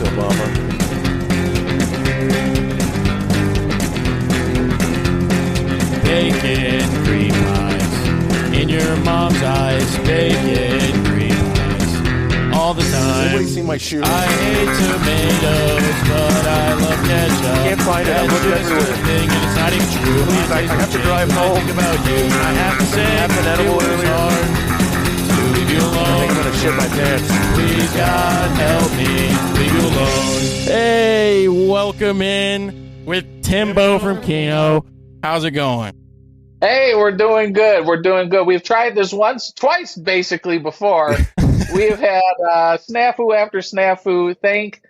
Obama. Bacon cream pies in your mom's eyes. Bacon cream pies all the time. Anybody see my shoe? I hate tomatoes, but I love ketchup. Can't find it. I looked That's just everywhere. a thing, and it's not even true. Please, I have to drive home. I think about you. I have to say, I had an edible it was earlier. hard to leave you I think I'm alone. gonna shit my pants. Please, God, help me leave you alone. Hey, welcome in with Timbo from Keno. How's it going? Hey, we're doing good. We're doing good. We've tried this twice, basically, before. We've had snafu after snafu. Thank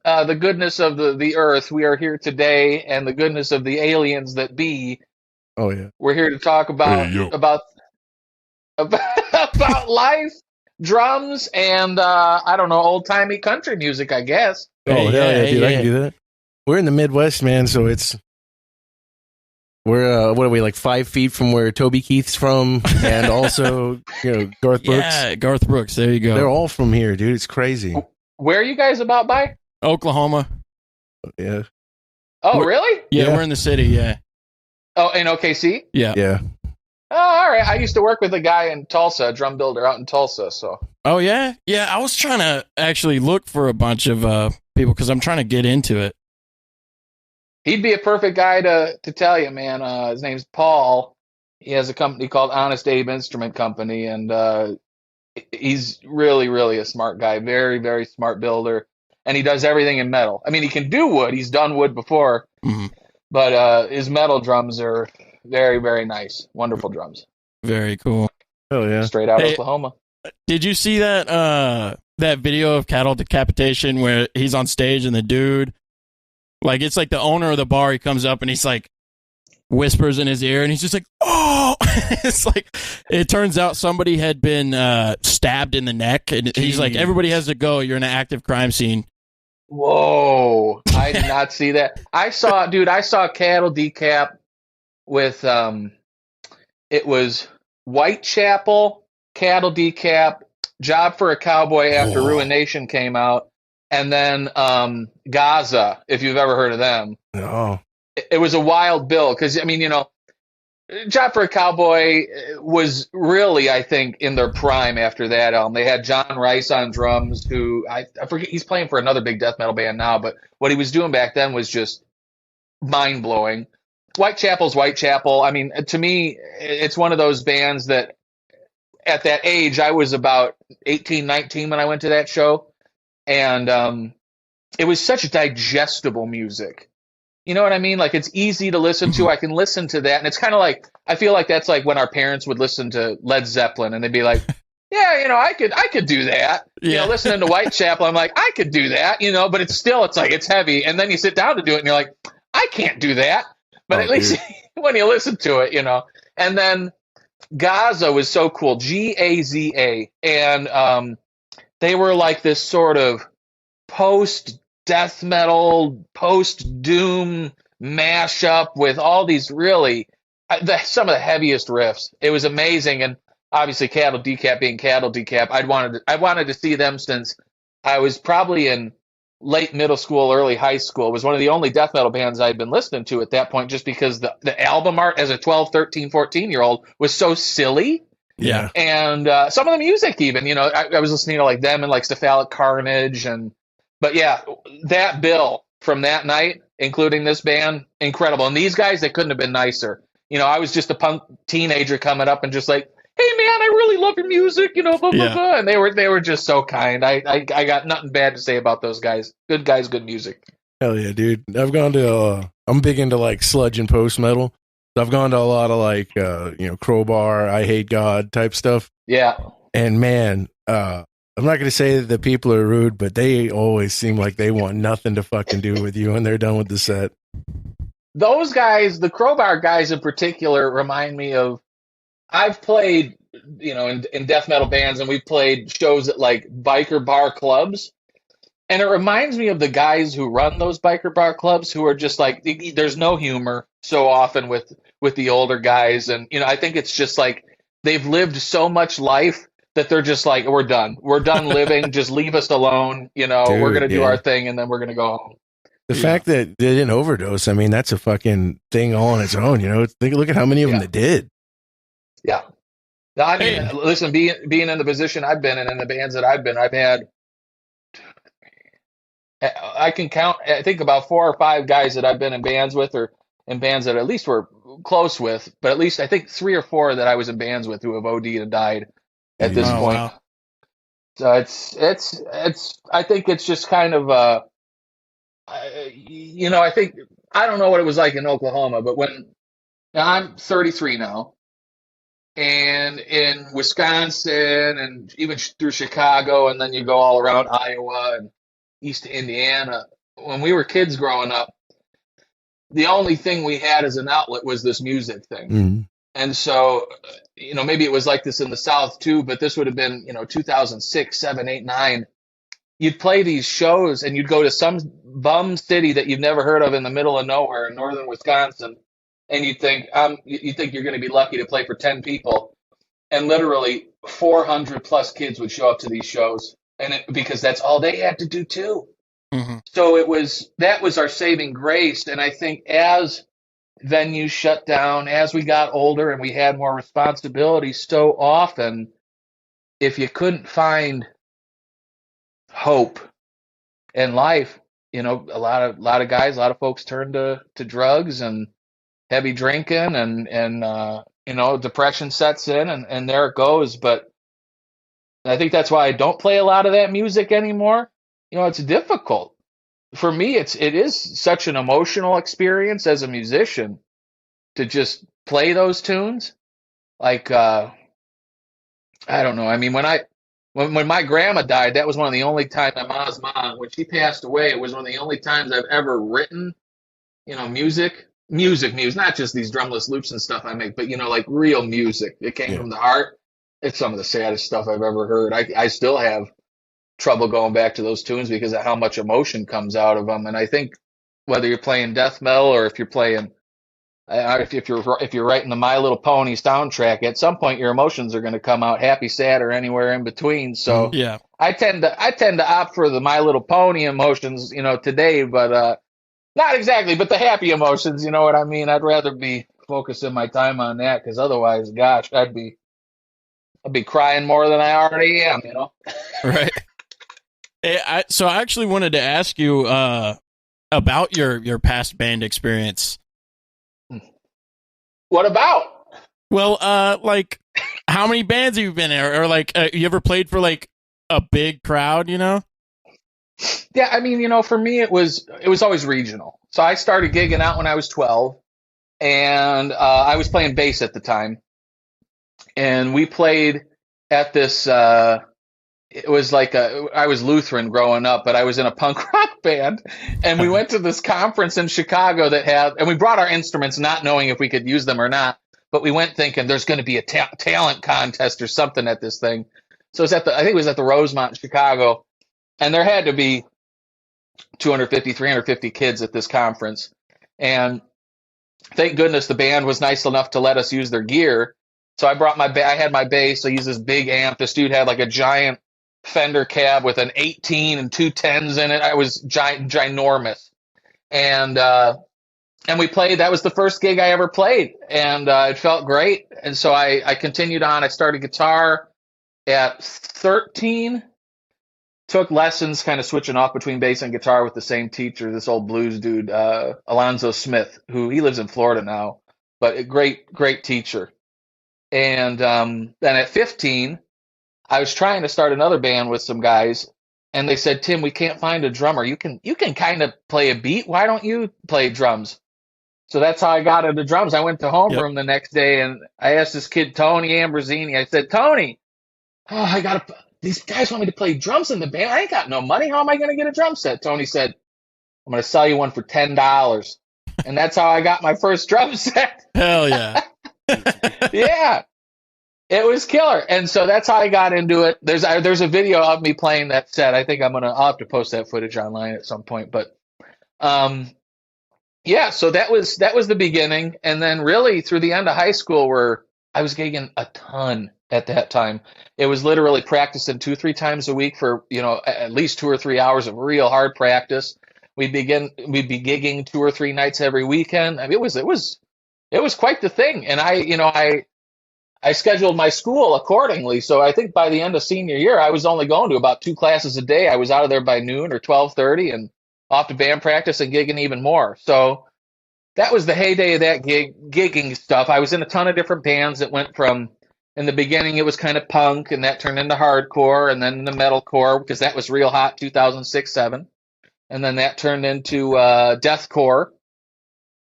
the goodness of the earth. We are here today, and the goodness of the aliens that be. Oh yeah. We're here to talk about Hey, yo. about life, drums, and I don't know, old timey country music, I guess. Oh Hey, hell yeah, hey, dude! I hey. can do that. We're in the Midwest, man. So we're what are we, like 5 feet from where Toby Keith's from, and also Garth Brooks. Yeah, Garth Brooks. There you go. They're all from here, dude. It's crazy. Where are you guys about by? Oklahoma. Yeah, Oh, We're- really? Yeah, Yeah. we're in the city. Yeah, Oh, in OKC? yeah. yeah. Oh, all right. I used to work with a guy in Tulsa, a drum builder out in Tulsa, so. Oh yeah, yeah. I was trying to actually look for a bunch of people because I'm trying to get into it. He'd be a perfect guy to tell you, man. His name's Paul. He has a company called Honest Abe Instrument Company, and he's really, really a smart guy. Very, very smart builder. And he does everything in metal. I mean, he can do wood. He's done wood before, Mhm. but his metal drums are very, very nice. Wonderful drums. Very cool. Hell yeah. Straight out Hey, Oklahoma. Did you see that video of cattle decapitation where he's on stage and the dude, like it's like the owner of the bar, he comes up and he's like whispers in his ear and he's just like, oh, it's like it turns out somebody had been stabbed in the neck and he's like, Jeez. everybody has to go. You're in an active crime scene. Whoa. I did not see that. I saw cattle decap with, it was Whitechapel, cattle decap, Job for a Cowboy after Whoa. Ruination came out, and then Gaza, if you've ever heard of them. Oh, It was a wild bill because, I mean, Job for a Cowboy was really, I think, in their prime after that album. They had John Rice on drums, who I forget, he's playing for another big death metal band now, but what he was doing back then was just mind blowing. Whitechapel's Whitechapel. I mean, to me, it's one of those bands that at that age, I was about 18, 19 when I went to that show. And it was such digestible music. You know what I mean? Like, it's easy to listen to. I can listen to that. And it's kind of like, I feel like that's like when our parents would listen to Led Zeppelin and they'd be like, yeah, I could do that. Yeah. Listening to Whitechapel, I'm like, I could do that, but it's like, it's heavy. And then you sit down to do it and you're like, I can't do that. But Oh, at least when you listen to it, And then Gaza was so cool, Gaza. And they were like this sort of post-death metal, post-doom mashup with all these really, some of the heaviest riffs. It was amazing. And obviously Cattle Decap being Cattle Decap, I wanted to see them since I was probably in late middle school, early high school. It was one of the only death metal bands I'd been listening to at that point, just because the album art as a 12, 13, 14-year-old was so silly. Yeah. And some of the music even, I was listening to like them and like Cephalic Carnage. But yeah, that bill from that night, including this band, incredible. And these guys, they couldn't have been nicer. I was just a punk teenager coming up and just like, hey man, I really love your music, blah, blah, Yeah. blah. And they were just so kind. I got nothing bad to say about those guys. Good guys, good music. hell yeah, dude. I've gone to. I'm big into like sludge and post metal. So I've gone to a lot of like Crowbar, I Hate God type stuff. Yeah. And man, I'm not going to say that the people are rude, but they always seem like they want nothing to fucking do with you when they're done with the set. Those guys, the Crowbar guys in particular, remind me of, I've played, in death metal bands, and we've played shows at like biker bar clubs. And it reminds me of the guys who run those biker bar clubs who are just like, there's no humor so often with the older guys. And, I think it's just like they've lived so much life that they're just like, we're done living, just leave us alone, you know. Dude, we're gonna do yeah. our thing and then we're gonna go home. The fact that they didn't overdose, I mean, that's a fucking thing all on its own, you know. Look at how many of them they did. Yeah. No, I mean, listen, being in the position I've been in and the bands that I've been, I've had, I can count, I think about 4 or 5 guys that I've been in bands with, or in bands that at least we're close with, but at least I think 3 or 4 that I was in bands with who have OD'd and died at this point. Wow. So it's, I think it's just kind of, you know, I think, I don't know what it was like in Oklahoma, but now I'm 33 now, and in Wisconsin and even through Chicago, and then you go all around Iowa and east Indiana, when we were kids growing up, the only thing we had as an outlet was this music thing. Mm-hmm. And so, you know, maybe it was like this in the South too, but this would have been, you know, 2006, 7, 8, 9. You'd play these shows and you'd go to some bum city that you've never heard of in the middle of nowhere in northern Wisconsin, and you think you're going to be lucky to play for 10 people, and literally 400 plus kids would show up to these shows, and because that's all they had to do too. Mm-hmm. So that was our saving grace. And I think as venues shut down, as we got older and we had more responsibility, so often if you couldn't find hope in life, you know, a lot of guys, a lot of folks turned to drugs and heavy drinking, and you know, depression sets in, and there it goes. But I think that's why I don't play a lot of that music anymore. You know, it's difficult for me. It is such an emotional experience as a musician to just play those tunes. Like, I don't know. I mean, when my grandma died, that was one of the only times, my mom's mom, when she passed away, it was one of the only times I've ever written, you know, music, not just these drumless loops and stuff I make, but, you know, like real music. It came from the heart. It's some of the saddest stuff I've ever heard. I still have trouble going back to those tunes because of how much emotion comes out of them. And I think whether you're playing death metal or if you're playing, if you're writing the My Little Pony soundtrack, at some point your emotions are going to come out, happy, sad, or anywhere in between. So yeah, I tend to opt for the My Little Pony emotions, you know, today, but not exactly, but the happy emotions, you know what I mean? I'd rather be focusing my time on that, because otherwise, gosh, I'd be crying more than I already am, you know? right. So I actually wanted to ask you about your past band experience. What about? Well, like, how many bands have you been in, or like, you ever played for like a big crowd? You know? Yeah, I mean, you know, for me, it was always regional. So I started gigging out when I was 12, and I was playing bass at the time, and we played at this. It was like I was Lutheran growing up, but I was in a punk rock band, and we went to this conference in Chicago and we brought our instruments not knowing if we could use them or not, but we went thinking there's going to be a talent contest or something at this thing. So I think it was at the Rosemont in Chicago, and there had to be 250, 350 kids at this conference. And thank goodness the band was nice enough to let us use their gear. So I brought I had my bass. I used this big amp. This dude had like a giant Fender cab with an 18 and 2 10s in it. I was ginormous. And we played. That was the first gig I ever played. And it felt great. And so I continued on. I started guitar at 13. Took lessons, kind of switching off between bass and guitar with the same teacher, this old blues dude, Alonzo Smith, who he lives in Florida now, but a great teacher. And then at 15, I was trying to start another band with some guys, and they said, "Tim, we can't find a drummer. You can kind of play a beat. Why don't you play drums?" So that's how I got into drums. I went to homeroom the next day, and I asked this kid, Tony Ambrosini. I said, "Tony, these guys want me to play drums in the band. I ain't got no money. How am I going to get a drum set?" Tony said, "I'm going to sell you one for $10. And that's how I got my first drum set. Hell yeah. Yeah. It was killer. And so that's how I got into it. There's a video of me playing that set. I think I'll have to post that footage online at some point. But yeah, so that was the beginning. And then really through the end of high school, where I was gigging a ton at that time. It was literally practicing 2-3 times a week for, at least 2 or 3 hours of real hard practice. We'd be gigging 2 or 3 nights every weekend. I mean, it was quite the thing. And I scheduled my school accordingly. So I think by the end of senior year, I was only going to about 2 classes a day. I was out of there by noon or 12:30 and off to band practice and gigging even more. So that was the heyday of that gigging stuff. I was in a ton of different bands that went from, in the beginning, it was kind of punk, and that turned into hardcore, and then into metalcore, because that was real hot 2006-07. And then that turned into deathcore.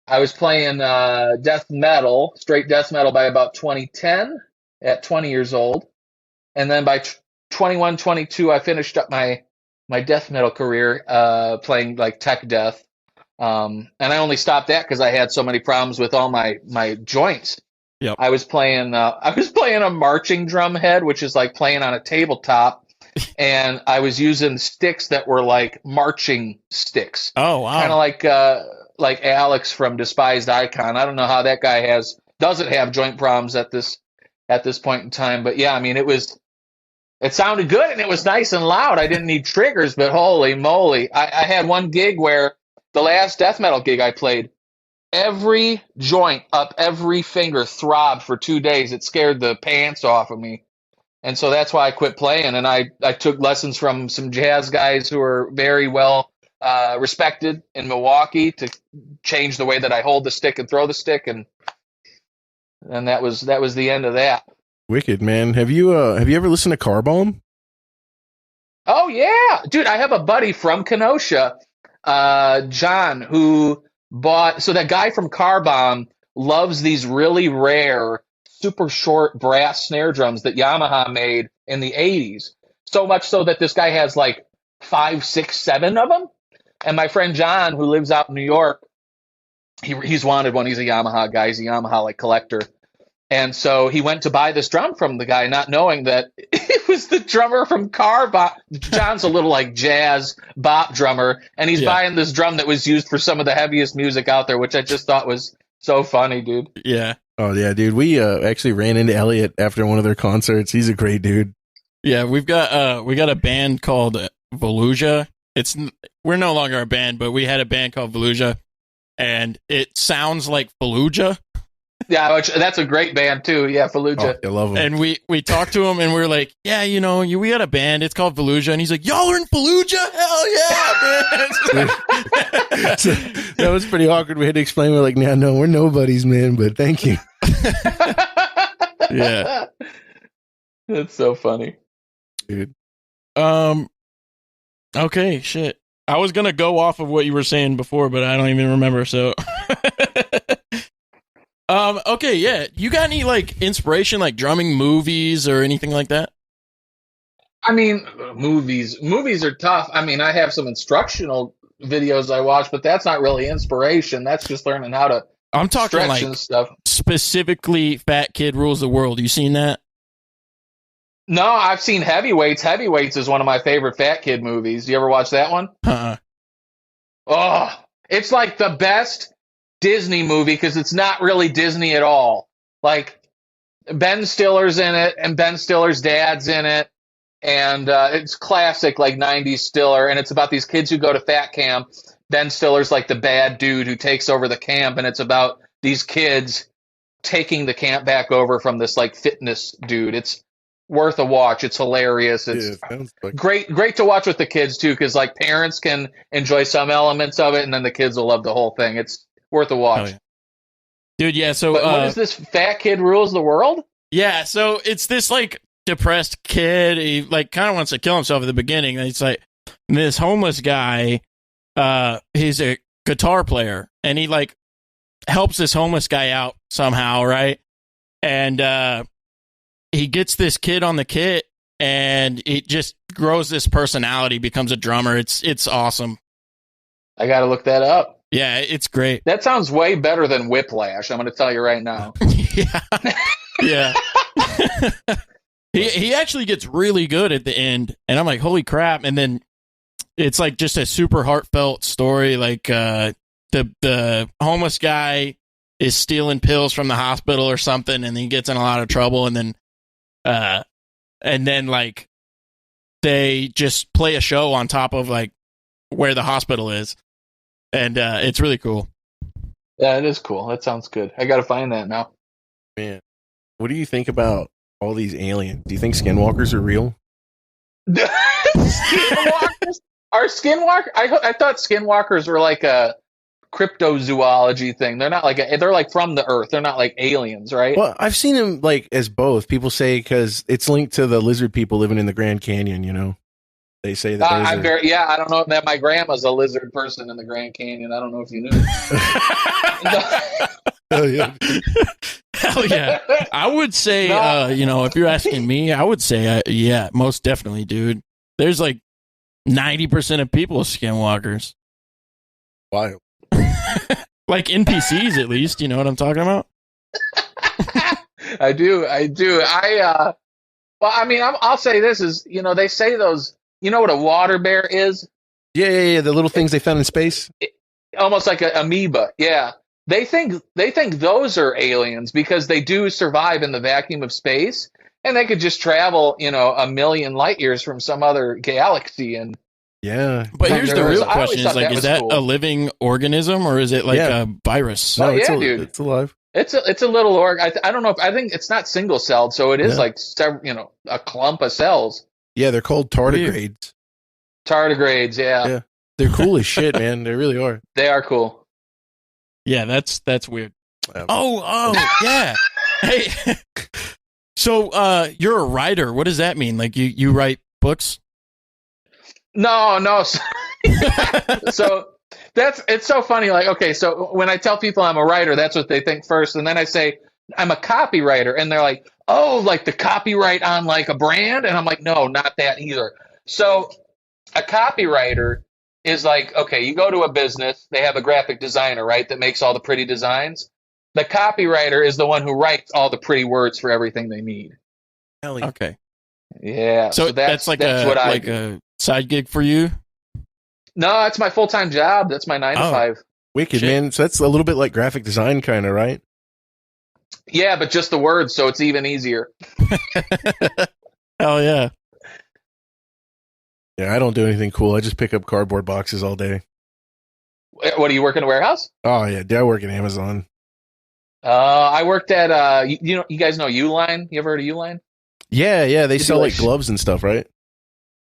I was playing death metal, straight death metal by about 2010 at 20 years old. And then by 21, 22, I finished up my death metal career playing like tech death. And I only stopped that because I had so many problems with all my joints. Yep. I was playing a marching drum head, which is like playing on a tabletop, and I was using sticks that were like marching sticks. Oh wow! Kind of like Alex from Despised Icon. I don't know how that guy doesn't have joint problems at this point in time, but yeah, I mean it sounded good and it was nice and loud. I didn't need triggers, but holy moly, I had one gig where the last death metal gig I played, every joint up every finger throbbed for 2 days. It scared the pants off of me. And so that's why I quit playing. And I took lessons from some jazz guys who are very well respected in Milwaukee to change the way that I hold the stick and throw the stick. And that was the end of that. Wicked, man. Have you ever listened to Car Bomb? Oh, yeah. Dude, I have a buddy from Kenosha, John, who so that guy from Car Bomb loves these really rare, super short brass snare drums that Yamaha made in the 80s. So much so that this guy has like 5, 6, 7 of them. And my friend John, who lives out in New York, he's wanted one. He's a Yamaha guy. He's a Yamaha like collector. And so he went to buy this drum from the guy, not knowing that it was the drummer from Car Bomb. John's a little like jazz bop drummer, and he's buying this drum that was used for some of the heaviest music out there, which I just thought was so funny, dude. Yeah. Oh yeah, dude. We actually ran into Elliot after one of their concerts. He's a great dude. Yeah, we got a band called Volusia. We're no longer a band, but we had a band called Volusia, and it sounds like Fallujah. Yeah, that's a great band too. Yeah, Fallujah. Oh, I love them. And we talked to him, and we were like, yeah, we got a band. It's called Volusia. And he's like, y'all are in Fallujah? Hell yeah, man. So, that was pretty awkward. We had to explain. We're like, no, we're nobodies, man, but thank you. Yeah. That's so funny. Dude. Okay, shit. I was going to go off of what you were saying before, but I don't even remember, so... Okay, yeah. You got any like inspiration, like drumming movies or anything like that? I mean, movies are tough. I mean, I have some instructional videos I watch, but that's not really inspiration. That's just learning how to I'm talking stretch like and stuff. Specifically Fat Kid Rules the World. You seen that? No, I've seen Heavyweights. Heavyweights is one of my favorite Fat Kid movies. You ever watch that one? Oh, it's like the best Disney movie because it's not really Disney at all. Like Ben Stiller's in it, and Ben Stiller's dad's in it, and it's classic like 90s Stiller, and it's about these kids who go to fat camp. Ben Stiller's like the bad dude who takes over the camp, and it's about these kids taking the camp back over from this like fitness dude. It's worth a watch. It's hilarious. It's great to watch with the kids too, because like parents can enjoy some elements of it, and then the kids will love the whole thing. It's worth a watch. Oh, yeah. Dude, yeah, so... But what is this Fat Kid Rules the World? Yeah, so it's this, like, depressed kid. He, like, kind of wants to kill himself at the beginning. It's like, this homeless guy, he's a guitar player, and he, like, helps this homeless guy out somehow, right? And he gets this kid on the kit, and it just grows this personality, becomes a drummer. It's awesome. I gotta look that up. Yeah, it's great. That sounds way better than Whiplash. I'm going to tell you right now. Yeah. He actually gets really good at the end, and I'm like, holy crap! And then it's like just a super heartfelt story. Like the homeless guy is stealing pills from the hospital or something, and he gets in a lot of trouble, and then And then like they just play a show on top of like where the hospital is, and it's really cool. Yeah, it is cool. That sounds good. I got to find that now. Man, what do you think about all these aliens? Do you think skinwalkers are real? Skinwalkers? Are skinwalkers? I thought skinwalkers were like a cryptozoology thing. They're not like they're like from the earth. They're not like aliens, right? Well, I've seen them like as both. People say because it's linked to the lizard people living in the Grand Canyon. You know, they say that. I don't know that my grandma's a lizard person in the Grand Canyon. I don't know if you knew. Oh yeah. Hell yeah. I would say, if you're asking me, I would say, yeah, most definitely, dude. There's like 90% of people are skinwalkers. Wild. Like NPCs, at least. You know what I'm talking about? I do. I'll say this is, they say those, what a water bear is? Yeah. The little things they found in space. Almost like an amoeba. Yeah. They think those are aliens because they do survive in the vacuum of space, and they could just travel, a million light years from some other galaxy. And yeah, but here's the real question: is that cool. a living organism or is it like a virus? No, dude, it's alive. It's a little I don't know. I think it's not single celled, so it is like several, a clump of cells. Yeah, they're called tardigrades. Tardigrades, yeah, they're cool as shit, man. They really are. They are cool. Yeah, that's weird. Oh, yeah. Hey, so you're a writer. What does that mean? Like you write books? No. So it's so funny. Like, okay, so when I tell people I'm a writer, that's what they think first, and then I say I'm a copywriter, and they're like, "Oh, like the copyright on like a brand?" And I'm like, "No, not that either." So a copywriter is like, okay, you go to a business, they have a graphic designer, right, that makes all the pretty designs. The copywriter is the one who writes all the pretty words for everything they need. Okay. Yeah. So that's a side gig for you? No, it's my full-time job. That's my 9 to 5. Wicked, shit. Man. So that's a little bit like graphic design kind of, right? Yeah, but just the words, so it's even easier. Hell yeah. Yeah, I don't do anything cool. I just pick up cardboard boxes all day. What, do you work in a warehouse? Oh, yeah. I work at Amazon. I worked at, you guys know Uline? You ever heard of Uline? Yeah. They sell like gloves and stuff, right?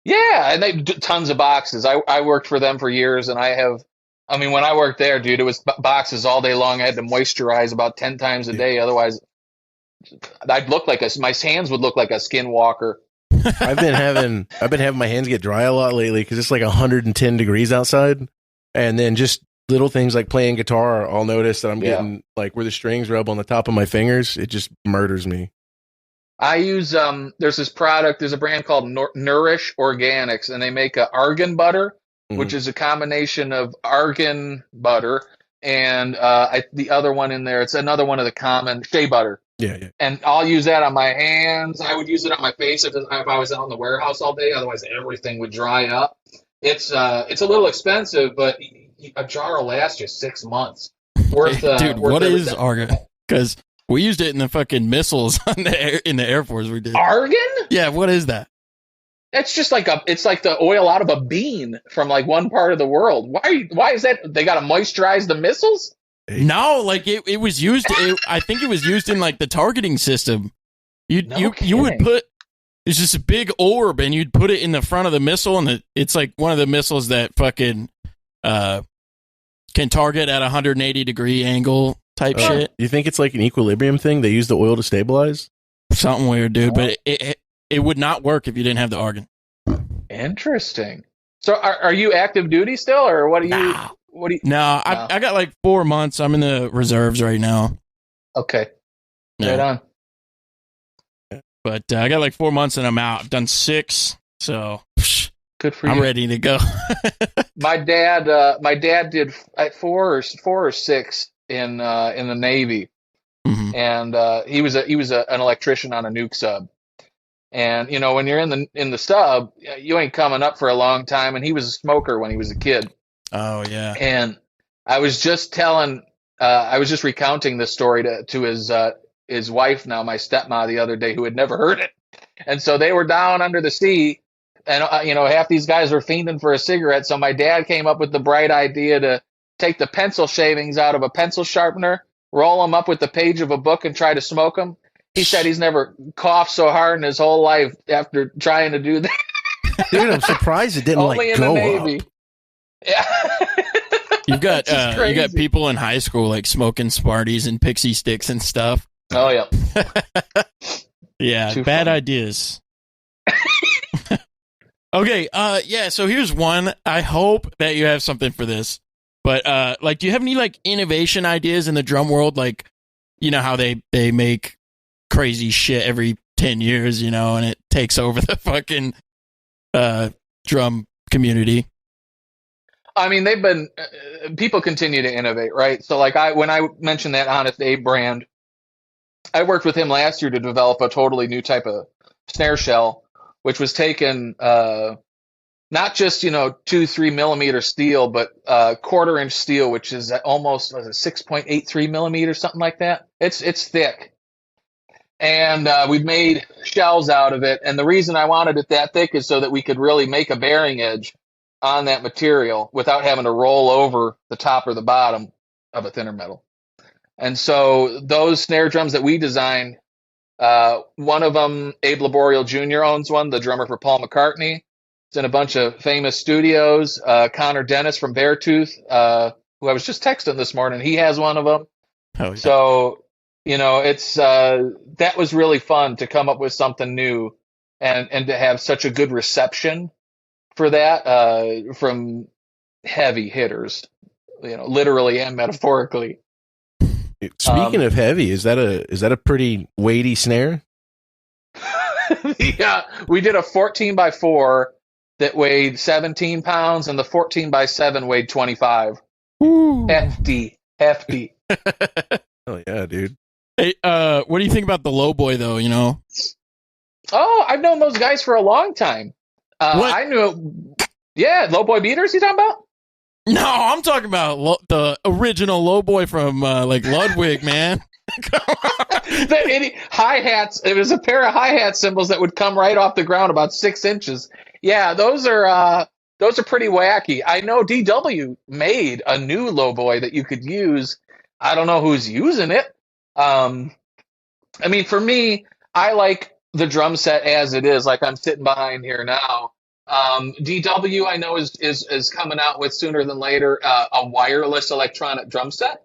Yeah, and they do tons of boxes. I worked for them for years, and when I worked there, dude, it was boxes all day long. I had to moisturize about 10 times a day. Otherwise, I'd look like my hands would look like a skinwalker. I've been having my hands get dry a lot lately because it's like 110 degrees outside, and then just little things like playing guitar, I'll notice that I'm getting like where the strings rub on the top of my fingers. It just murders me. I use there's this product. There's a brand called Nourish Organics, and they make a argan butter, which is a combination of argan butter and the other one in there. It's another one of the common shea butter. Yeah. And I'll use that on my hands. I would use it on my face if I was out in the warehouse all day. Otherwise, everything would dry up. It's a little expensive, but a jar will last you 6 months. Dude, what is argan? Because we used it in the fucking missiles in the Air Force. We did argan. Yeah, what is that? It's just like it's like the oil out of a bean from like one part of the world. Why is that? They got to moisturize the missiles. No, like it was used. I think it was used in like the targeting system. You would put it's just a big orb, and you'd put it in the front of the missile, and it's like one of the missiles that fucking can target at 180-degree angle type shit. You think it's like an equilibrium thing? They use the oil to stabilize? Something weird, dude. But it would not work if you didn't have the argan. Interesting. So are you active duty still, or what are you? No, I got like 4 months. I'm in the reserves right now. Okay. Right on. But I got like 4 months and I'm out. I've done 6, so good for you. I'm ready to go. My dad did 4 or 6 in the Navy, and he was an electrician on a nuke sub. And when you're in the sub, you ain't coming up for a long time. And he was a smoker when he was a kid. Oh yeah. And I was just recounting this story to his wife, now my stepmom, the other day, who had never heard it. And so they were down under the sea, and half these guys were fiending for a cigarette. So my dad came up with the bright idea to take the pencil shavings out of a pencil sharpener, roll them up with the page of a book, and try to smoke them. He said he's never coughed so hard in his whole life after trying to do that. Dude, I'm surprised it didn't Only in go the Navy. up. Yeah. You got people in high school like smoking Smarties and pixie sticks and stuff. Oh yeah. Yeah, Too bad funny. ideas. Okay, so here's one. I hope that you have something for this. But do you have any like innovation ideas in the drum world? Like, you know how they make crazy shit every 10 years, and it takes over the fucking drum community. I mean, they've been people continue to innovate, right? So like when I mentioned that Honest Abe brand, I worked with him last year to develop a totally new type of snare shell, which was taken not just 2-3 millimeter steel, but 1/4 inch steel, which is almost 6.83 millimeters, something like that. It's thick, and we've made shells out of it. And the reason I wanted it that thick is so that we could really make a bearing edge on that material without having to roll over the top or the bottom of a thinner metal. And so those snare drums that we designed, one of them, Abe Laboriel Jr. owns one, the drummer for Paul McCartney. It's in a bunch of famous studios. Connor Dennis from Beartooth, who I was just texting this morning, he has one of them. Oh, yeah. So, it's that was really fun to come up with something new and to have such a good reception for that from heavy hitters, literally and metaphorically. Speaking of heavy, is that a pretty weighty snare? Yeah, we did a 14x4 that weighed 17 pounds, and the 14x7 weighed 25. Ooh. Hefty. Oh yeah, dude. Hey, what do you think about the low boy though? Oh, I've known those guys for a long time. What? I knew. Yeah, low boy beaters. You talking about? No, I'm talking about the original low boy from Ludwig, man. The hi-hats. It was a pair of hi-hat cymbals that would come right off the ground about 6 inches. Yeah, those are pretty wacky. I know DW made a new low boy that you could use. I don't know who's using it. I mean, for me, I like the drum set as it is, like I'm sitting behind here now. DW, I know, is coming out with sooner than later a wireless electronic drum set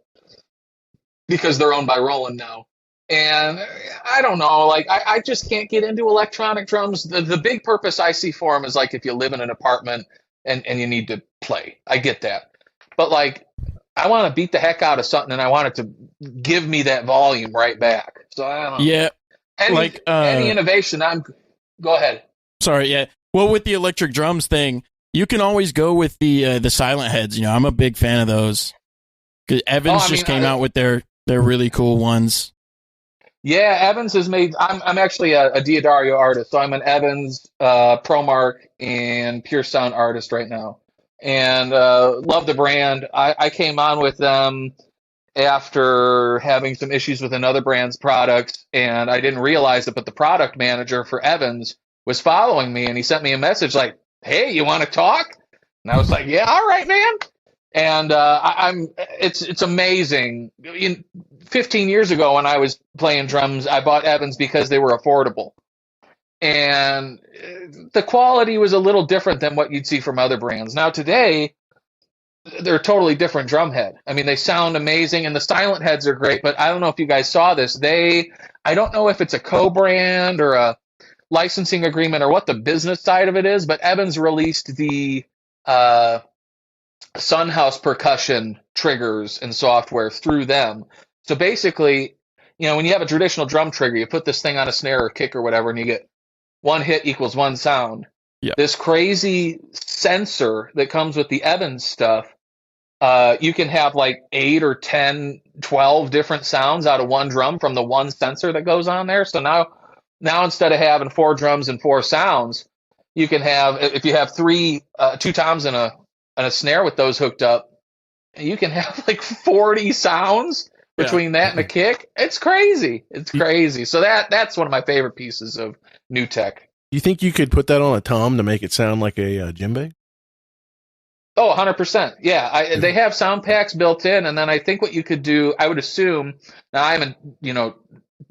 because they're owned by Roland now. And I don't know, like I just can't get into electronic drums. The big purpose I see for them is like if you live in an apartment and you need to play. I get that. But like I want to beat the heck out of something and I want it to give me that volume right back. So I don't know. Yeah. Any innovation, go ahead. Sorry, yeah. Well, with the electric drums thing, you can always go with the silent heads. I'm a big fan of those. Because Evans came out with their really cool ones. Yeah, Evans has made. I'm actually a Diodario artist, so I'm an Evans, ProMark, and Pure Sound artist right now, and love the brand. I came on with them after having some issues with another brand's products, and I didn't realize it, but the product manager for Evans was following me, and he sent me a message like, "Hey, you want to talk?" And I was like, "Yeah, all right, man." And it's amazing. 15 years ago when I was playing drums, I bought Evans because they were affordable. And the quality was a little different than what you'd see from other brands. Now today, they're a totally different drum head. I mean, they sound amazing and the silent heads are great, but I don't know if you guys saw this. I don't know if it's a co-brand or a licensing agreement or what the business side of it is, but Evans released the Sunhouse percussion triggers and software through them. So basically, when you have a traditional drum trigger, you put this thing on a snare or kick or whatever, and you get one hit equals one sound. Yeah. This crazy sensor that comes with the Evans stuff, you can have like 8 or 10, 12 different sounds out of one drum from the one sensor that goes on there. So now instead of having 4 drums and 4 sounds, you can have, if you have 2 toms and a snare with those hooked up, you can have like 40 sounds between that and a kick. It's crazy. So that's one of my favorite pieces of new tech. You think you could put that on a tom to make it sound like a djembe? Oh, 100%. Yeah, they have sound packs built in, and then I think what you could do, I would assume, now I haven't,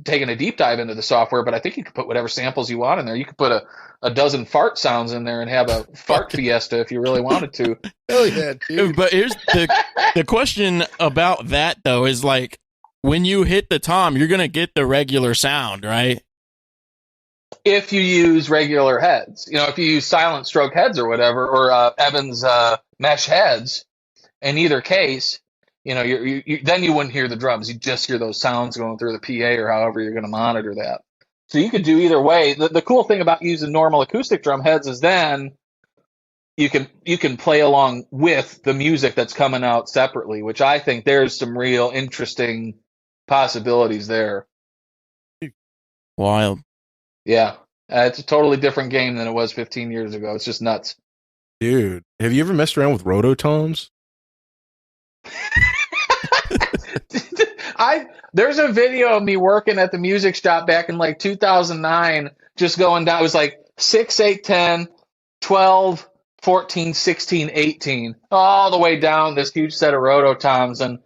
taken a deep dive into the software, but I think you could put whatever samples you want in there. You could put a dozen fart sounds in there and have a fart fiesta if you really wanted to. Hell yeah, dude. But here's the question about that, though, is like, when you hit the tom, you're going to get the regular sound, right? If you use regular heads, if you use silent stroke heads or whatever, or Evans mesh heads, in either case, then you wouldn't hear the drums. You just hear those sounds going through the PA or however you're going to monitor that. So you could do either way. The cool thing about using normal acoustic drum heads is then you can play along with the music that's coming out separately, which I think there's some real interesting possibilities there. Wild. Yeah. It's a totally different game than it was 15 years ago. It's just nuts. Dude, have you ever messed around with rototoms? There's a video of me working at the music shop back in like 2009, just going down. It was like 6, 8, 10, 12, 14, 16, 18, all the way down this huge set of rototoms. And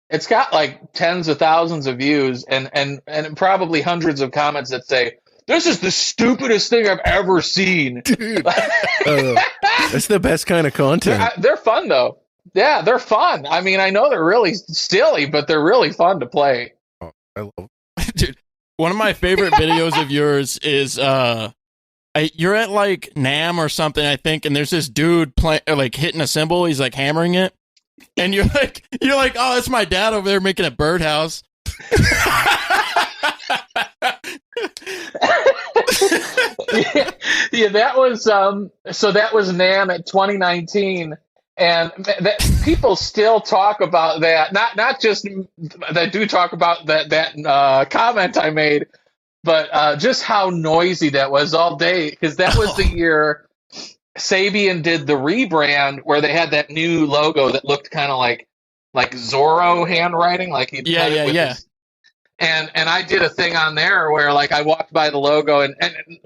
it's got like tens of thousands of views and probably hundreds of comments that say, "This is the stupidest thing I've ever seen." Dude, that's the best kind of content. They're fun, though. Yeah, they're fun. I mean, I know they're really silly, but they're really fun to play. Oh, I love Dude, one of my favorite videos of yours is you're at like NAMM or something, I think, and there's this dude hitting a cymbal. He's like hammering it, and you're like, "Oh, that's my dad over there making a birdhouse." Yeah, that was that was NAMM at 2019, and people still talk about that. Not just that do talk about that comment I made, but just how noisy that was all day, because that was the year Sabian did the rebrand where they had that new logo that looked kind of like Zorro handwriting, like he'd cut it with his. And I did a thing on there where like I walked by the logo and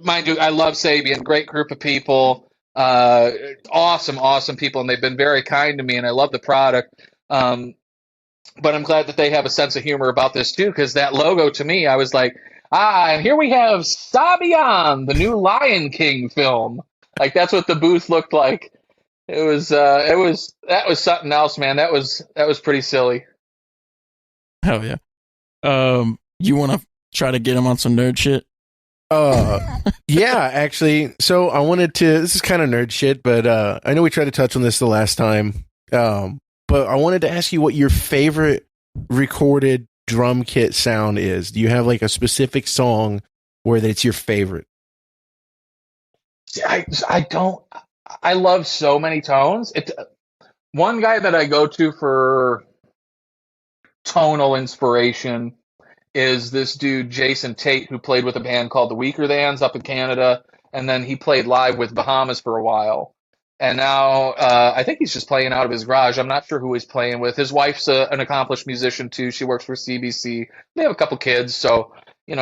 mind you, I love Sabian, great group of people, awesome people, and they've been very kind to me, and I love the product. But I'm glad that they have a sense of humor about this too, because that logo to me, I was like, and here we have Sabian, the new Lion King film. Like that's what the booth looked like. That was something else, man. That was pretty silly. Hell yeah. You want to try to get him on some nerd shit? Yeah, actually. So I wanted to, this is kind of nerd shit, but I know we tried to touch on this the last time. But I wanted to ask you what your favorite recorded drum kit sound is. Do you have like a specific song where it's your favorite? I don't. I love so many tones. One guy that I go to for tonal inspiration is this dude Jason Tate, who played with a band called the Weaker Thans up in Canada, and then he played live with Bahamas for a while, and now I think he's just playing out of his garage. I'm not sure who he's playing with. His wife's an accomplished musician too. She works for CBC. They have a couple kids, so he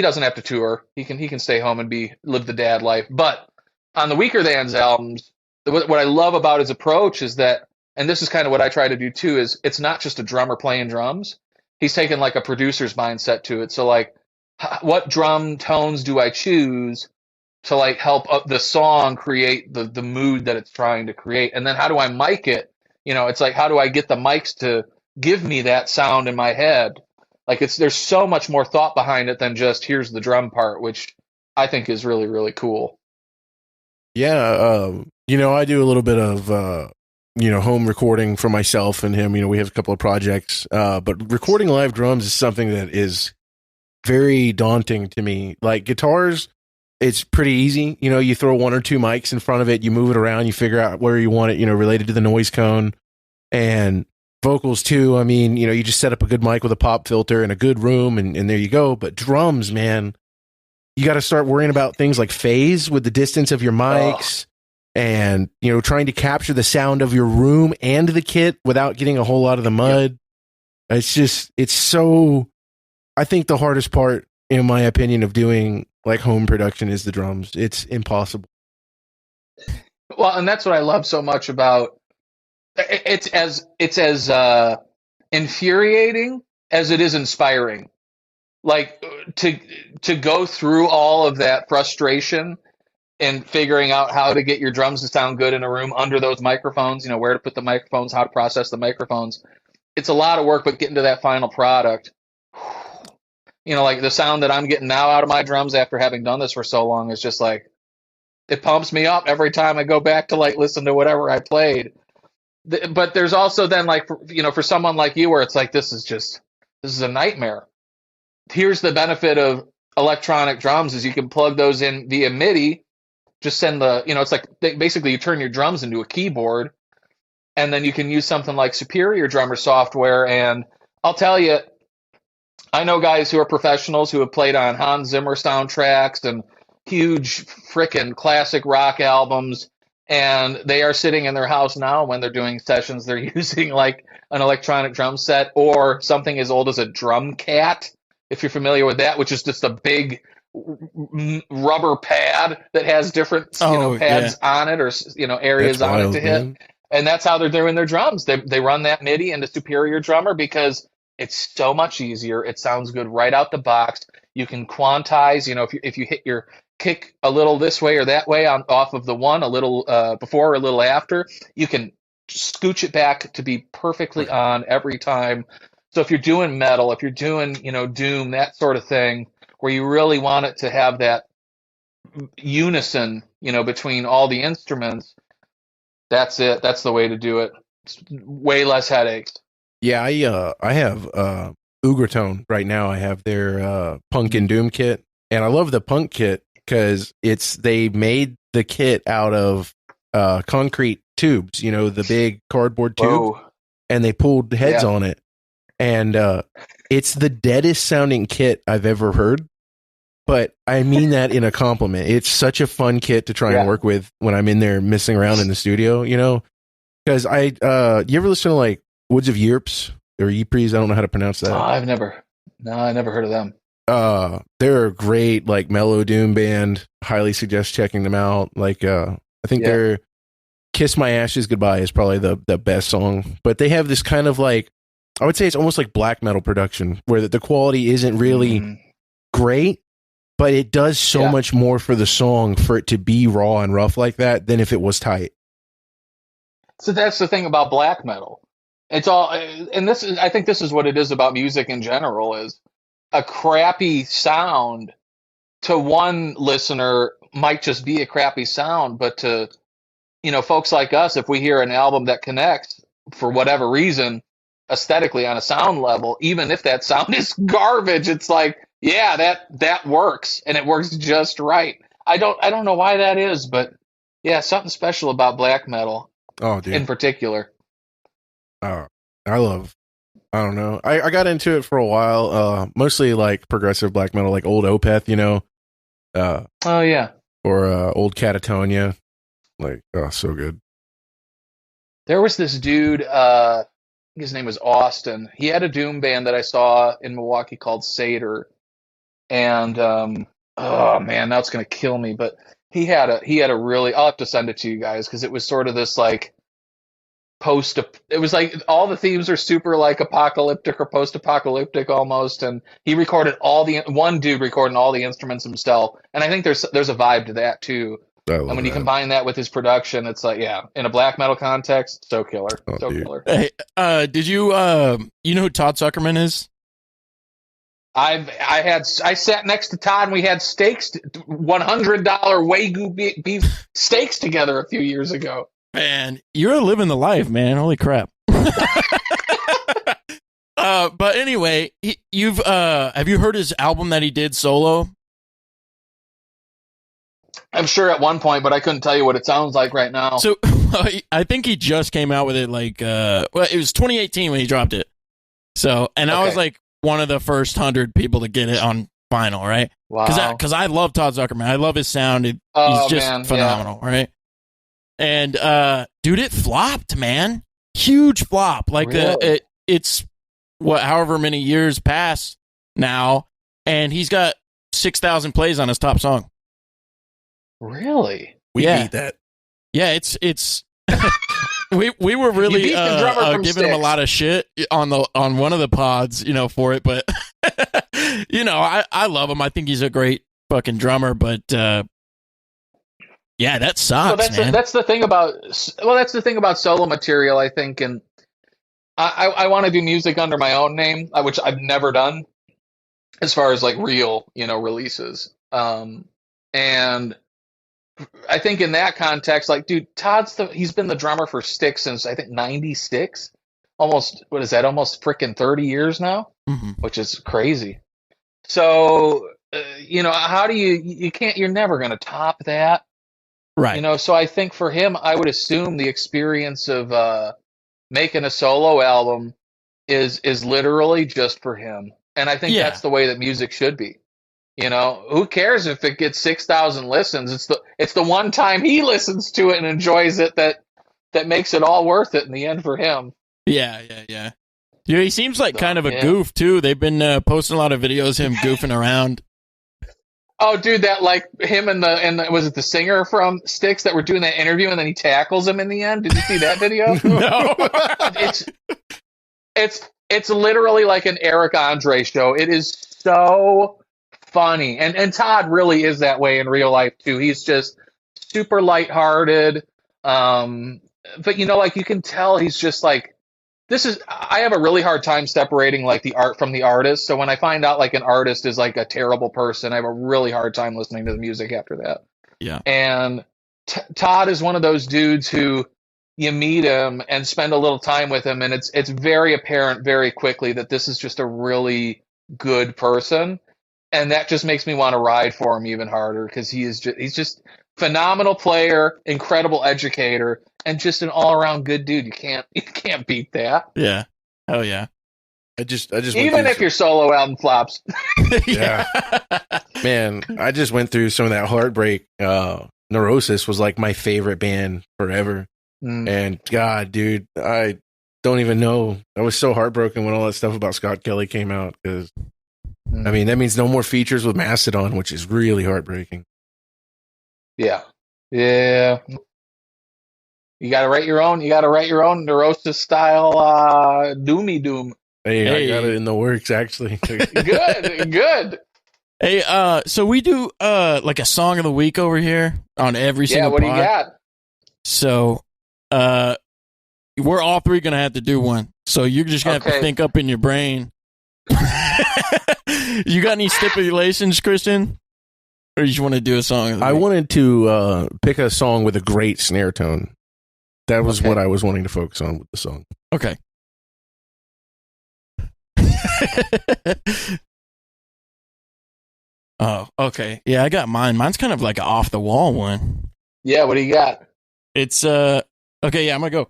doesn't have to tour. He can stay home and live the dad life. But on the Weaker Thans albums, what I love about his approach is that, and this is kind of what I try to do too, is it's not just a drummer playing drums. He's taken like a producer's mindset to it. So like, what drum tones do I choose to like help up the song create the mood that it's trying to create? And then how do I mic it? It's like, how do I get the mics to give me that sound in my head? Like there's so much more thought behind it than just here's the drum part, which I think is really, really cool. Yeah. I do a little bit of, home recording for myself and him. We have a couple of projects, but recording live drums is something that is very daunting to me. Like guitars, it's pretty easy. You throw one or two mics in front of it, you move it around, you figure out where you want it, related to the noise cone. And vocals too. I mean, you just set up a good mic with a pop filter in a good room and there you go. But drums, man, you got to start worrying about things like phase with the distance of your mics. And, trying to capture the sound of your room and the kit without getting a whole lot of the mud. Yep. It's so, I think the hardest part, in my opinion, of doing like home production is the drums. It's impossible. Well, and that's what I love so much about it's as infuriating as it is inspiring. Like to go through all of that frustration and figuring out how to get your drums to sound good in a room under those microphones, where to put the microphones, how to process the microphones. It's a lot of work, but getting to that final product, like the sound that I'm getting now out of my drums after having done this for so long is just like, it pumps me up every time I go back to like listen to whatever I played. But there's also then like, for someone like you where it's like, this is a nightmare. Here's the benefit of electronic drums is you can plug those in via MIDI, just send it's like basically you turn your drums into a keyboard, and then you can use something like Superior Drummer software. And I'll tell you, I know guys who are professionals who have played on Hans Zimmer soundtracks and huge frickin' classic rock albums, and they are sitting in their house now when they're doing sessions. They're using like an electronic drum set or something as old as a drum cat, if you're familiar with that, which is just a big rubber pad that has different pads on it or areas on it to hit. Man. And that's how they're doing their drums. They run that MIDI into Superior Drummer because it's so much easier. It sounds good right out the box. You can quantize, if you hit your kick a little this way or that way off of the one, a little before or a little after, you can scooch it back to be perfectly on every time. So if you're doing metal, if you're doing, doom, that sort of thing, where you really want it to have that unison, between all the instruments, that's it. That's the way to do it. It's way less headaches. Yeah, I have Ugertone right now. I have their Punk and Doom kit, and I love the Punk kit because they made the kit out of concrete tubes, the big cardboard tube. Whoa. And they pulled heads on it. And it's the deadest sounding kit I've ever heard, but I mean that in a compliment. It's such a fun kit to try and work with when I'm in there messing around in the studio, because you ever listen to like Woods of Yirps or Ypres? I don't know how to pronounce that. I never heard of them. They're a great like mellow doom band. Highly suggest checking them out. Like I think their Kiss My Ashes Goodbye is probably the best song, but they have this kind of like, I would say it's almost like black metal production where the quality isn't really great, but it does so much more for the song for it to be raw and rough like that than if it was tight. So that's the thing about black metal. It's all, and I think this is what it is about music in general, is a crappy sound to one listener might just be a crappy sound, but to, folks like us, if we hear an album that connects for whatever reason, aesthetically on a sound level, even if that sound is garbage, it's like, yeah, that works, and it works just right. I don't know why that is, but yeah, something special about black metal. Oh, dude. In particular. I don't know. I got into it for a while, mostly like progressive black metal, like old Opeth, oh yeah. Or old Catatonia. Like, oh, so good. There was this dude, his name was Austin. He had a doom band that I saw in Milwaukee called Seder. And oh man, now it's gonna kill me. But he had a really, I'll have to send it to you guys because it was sort of this like it was like all the themes are super like apocalyptic or post-apocalyptic almost. And he recorded one dude recording all the instruments himself. And I think there's a vibe to that too. And when you combine that with his production, it's like, yeah, in a black metal context, so killer. Killer. Hey, did you you know who Todd Zuckerman is? I sat next to Todd and we had steaks, $100 Wagyu beef steaks together a few years ago. Man, you're living the life, man. Holy crap. But anyway, have you heard his album that he did solo? I'm sure at one point, but I couldn't tell you what it sounds like right now. So I think he just came out with it like, it was 2018 when he dropped it. So, and I was like one of the first 100 people to get it on vinyl, right? Wow. Because I love Todd Zuckerman. I love his sound. He's just phenomenal, right? And dude, it flopped, man. Huge flop. Like really? It's however many years pass now, and he's got 6,000 plays on his top song. Really? We beat that. Yeah, it's we were really giving him a lot of shit on one of the pods, for it, but I love him. I think he's a great fucking drummer, but yeah, that sucks, man. That's the thing about solo material, I think, and I want to do music under my own name, which I've never done as far as like real, releases. And I think in that context, like, dude, he's been the drummer for Styx since I think 96. Almost, what is that? Almost freaking 30 years now, which is crazy. So, how do you're never going to top that. Right. So I think for him, I would assume the experience of making a solo album is literally just for him. And I think that's the way that music should be. Who cares if it gets 6,000 listens? It's the one time he listens to it and enjoys it that makes it all worth it in the end for him. Yeah. Dude, he seems like kind of a goof too. They've been posting a lot of videos of him goofing around. Oh, dude, that like him and was it the singer from Styx that were doing that interview and then he tackles him in the end? Did you see that video? No. It's literally like an Eric Andre show. It is so funny. And Todd really is that way in real life too. He's just super lighthearted. But like you can tell he's just like, I have a really hard time separating like the art from the artist. So when I find out like an artist is like a terrible person, I have a really hard time listening to the music after that. Yeah. And Todd is one of those dudes who you meet him and spend a little time with him, and it's very apparent very quickly that this is just a really good person, and that just makes me want to ride for him even harder because he's just phenomenal player, incredible educator, and just an all-around good dude. You can't beat that. Yeah. Oh yeah. I just even if your solo album flops. Yeah. Man, I just went through some of that heartbreak. Neurosis was like my favorite band forever. And God, dude, I don't even know. I was so heartbroken when all that stuff about Scott Kelly came out because I mean that means no more features with Mastodon, which is really heartbreaking. Yeah. You gotta write your own Neurosis style doomy doom. Hey, I got it in the works actually. Good. Hey, so we do like a song of the week over here on every single what pod. do you got? So we're all three gonna have to do one. So you're just gonna have to think up in your brain. You got any stipulations, Christian? Or you just want to do a song? I wanted to pick a song with a great snare tone. That was what I was wanting to focus on with the song. Okay. Oh, okay. Yeah, I got mine. Mine's kind of like an off the wall one. Yeah, what do you got? It's okay, yeah, I'm gonna go.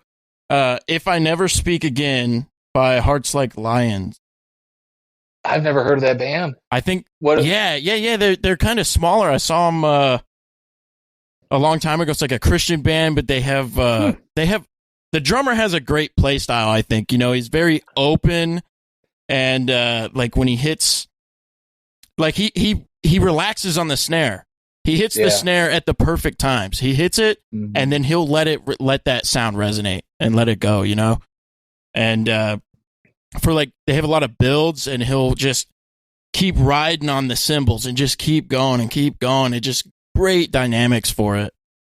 If I Never Speak Again by Hearts Like Lions. I've never heard of that band. I think they're kind of smaller. I saw them a long time ago. It's like a Christian band, but they have the drummer has a great play style, I think. He's very open and like when he hits like he relaxes on the snare. He hits the snare at the perfect times. He hits it, and then he'll let that sound resonate and let it go, And for like, they have a lot of builds, and he'll just keep riding on the cymbals and just keep going and keep going. It just great dynamics for it.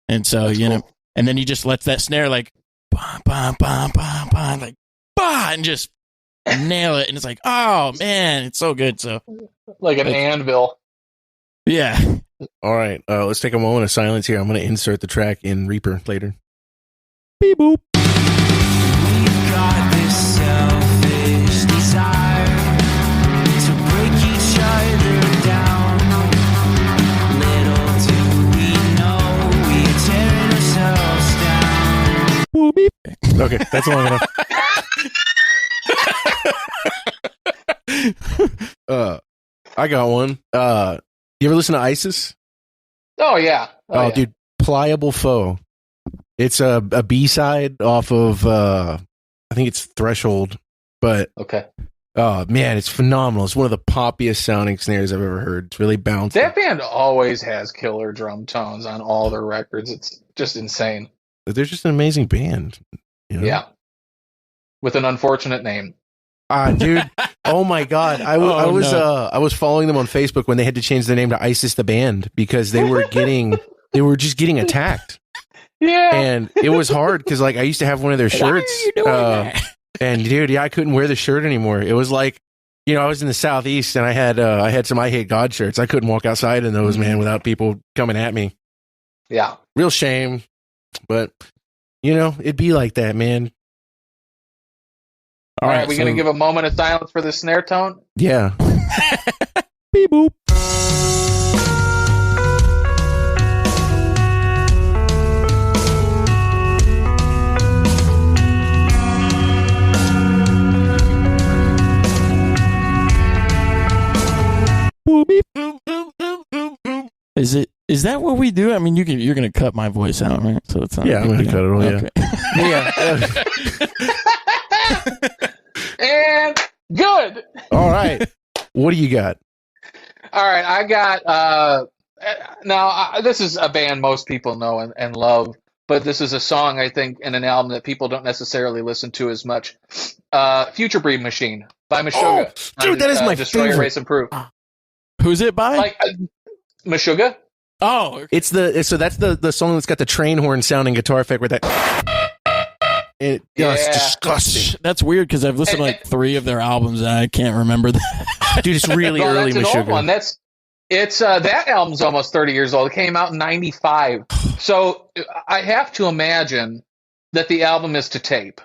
And so, cool. And then he just lets that snare like, bah, bah, bah, bah, bah, like, bah, and just nail it. And it's like, oh man, it's so good. So like an anvil. Yeah. All right, let's take a moment of silence here. I'm going to insert the track in Reaper later. Beep boop. We've got this selfish desire to break each other down. Little do we know we're tearing ourselves down. Boop, beep. Okay, that's long enough. I got one. You ever listen to ISIS? Oh yeah. Oh, dude, Pliable Foe. It's a B-side off of I think it's Threshold, but Oh man, it's phenomenal. It's one of the poppiest sounding snares I've ever heard. It's really bouncy. That band always has killer drum tones on all their records. It's just insane. They're just an amazing band. You know? Yeah. With an unfortunate name. Dude. Oh my God. I was following them on Facebook when they had to change their name to ISIS the Band because they were just getting attacked. Yeah. And it was hard because like I used to have one of their shirts. Why are you doing that? And dude, yeah, I couldn't wear the shirt anymore. It was like, you know, I was in the Southeast and I had some I Hate God shirts. I couldn't walk outside in those, man, without people coming at me. Yeah. Real shame. But, you know, it'd be like that, man. All right, we going to give a moment of silence for the snare tone? Yeah. Beep boop. Is that what we do? I mean, you're gonna cut my voice out, right? So it's not. Yeah, I'm gonna cut it all. Okay. Yeah. And good. All right. What do you got? All right, I got now this is a band most people know and love, but this is a song I think in an album that people don't necessarily listen to as much. Future Breed Machine by Meshuggah. Oh, dude, that is my Destroy, favorite. Erase, Improve. Who's it by? Like Meshuggah? Oh, okay. It's that's the song that's got the train horn sounding guitar effect with that. It's disgusting. That's weird because I've listened to like 3 of their albums and I can't remember that. Dude, it's really Well, early that's an old Meshuggah. one. It's that album's almost 30 years old. It came out in 95. So I have to imagine that the album is to tape.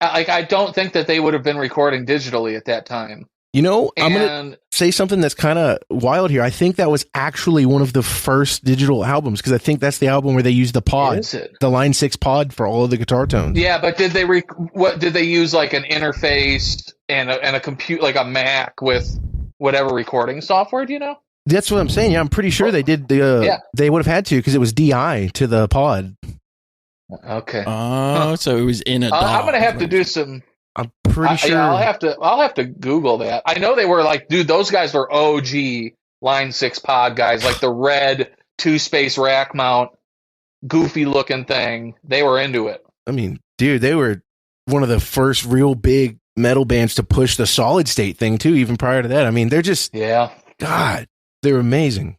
Like I don't think that they would have been recording digitally at that time. You know, I'm going And to say something that's kind of wild here. I think that was actually one of the first digital albums because I think that's the album where they used the pod, is it? the Line 6 pod for all of the guitar tones. Yeah, but did they use like an interface and a compute like a Mac with whatever recording software? Do you know? That's what I'm saying. Yeah, I'm pretty sure they did. They would have had to because it was DI to the pod. Okay. Oh, so it was in a DAW. I'm gonna have to do some. I'm pretty sure. Yeah, I'll have to Google that. I know they were like, dude, those guys were OG Line 6 pod guys, like the red 2-space rack mount, goofy looking thing. They were into it. I mean, dude, they were one of the first real big metal bands to push the solid state thing too. Even prior to that, I mean, they're just God, they're amazing.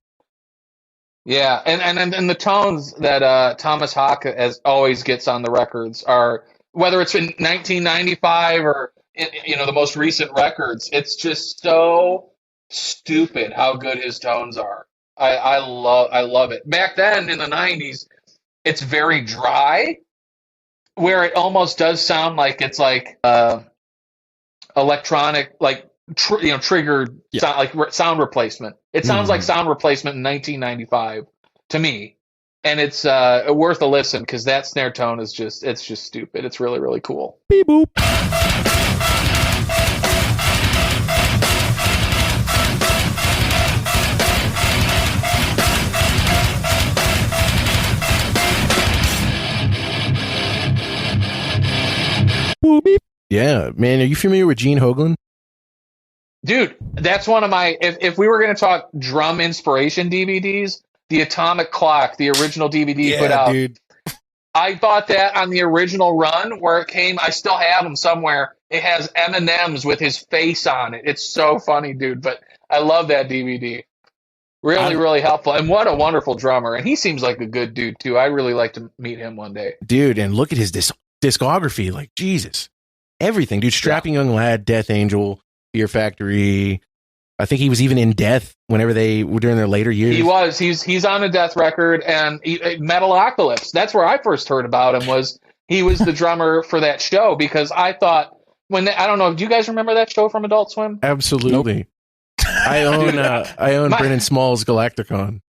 Yeah, and the tones that Thomas Hawk as always gets on the records are, whether it's in 1995 or the most recent records, it's just so stupid how good his tones are. I love it. Back then in the 90s, it's very dry, where it almost does sound like it's like electronic, like triggered sound, like sound replacement. It sounds like sound replacement in 1995 to me. And it's worth a listen because that snare tone is just stupid. It's really, really cool. Beep boop. Boop, beep. Yeah, man. Are you familiar with Gene Hoglan? Dude, that's one of my, if we were going to talk drum inspiration DVDs, the Atomic Clock, the original DVD put out. Dude. I bought that on the original run where it came. I still have them somewhere. It has M&M's with his face on it. It's so funny, dude. But I love that DVD. Really, really helpful. And what a wonderful drummer. And he seems like a good dude, too. I really like to meet him one day. Dude, and look at his discography. Like, Jesus. Everything, dude. Strapping Young Lad, Death Angel, Fear Factory. I think he was even in Death whenever they were during their later years. He was. He's on a Death record, and Metalocalypse. That's where I first heard about him. He was the drummer for that show because I thought I don't know. Do you guys remember that show from Adult Swim? Absolutely. Nope. I own Brennan Small's Galacticon.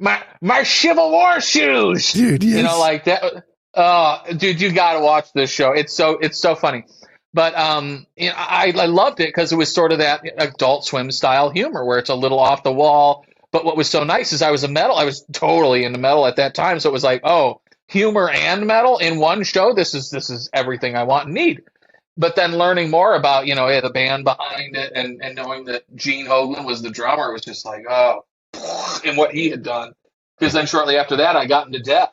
My Civil War shoes, dude. Yes. Like that. Dude, you got to watch this show. It's so funny. But I loved it because it was sort of that Adult Swim style humor where it's a little off the wall. But what was so nice is I was totally into metal at that time. So it was like, oh, humor and metal in one show. This is everything I want and need. but then learning more about, the band behind it and knowing that Gene Hoglan was the drummer was just like, oh, and what he had done. Because then shortly after that, I got into Death.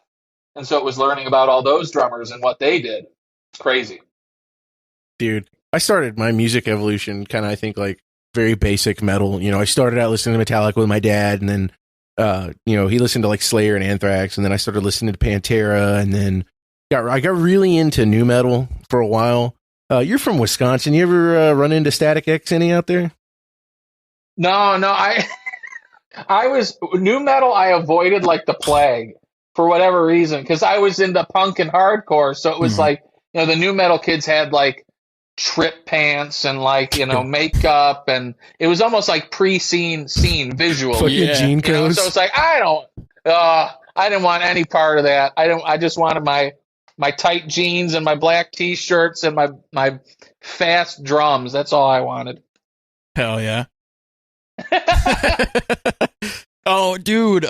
And so it was learning about all those drummers and what they did. It's crazy. Dude, I started my music evolution kind of, I think, like very basic metal. I started out listening to Metallica with my dad, and then, he listened to like Slayer and Anthrax, and then I started listening to Pantera, and then I got really into nu metal for a while. You're from Wisconsin. You ever run into Static X any out there? No, I was nu metal. I avoided like the plague for whatever reason, because I was into punk and hardcore. So it was like, the nu metal kids had like trip pants and like, makeup, and it was almost like pre-scene visual. Gene codes. So it's like, I didn't want any part of that. I just wanted my tight jeans and my black t-shirts and my fast drums. That's all I wanted. Hell yeah. Oh, dude,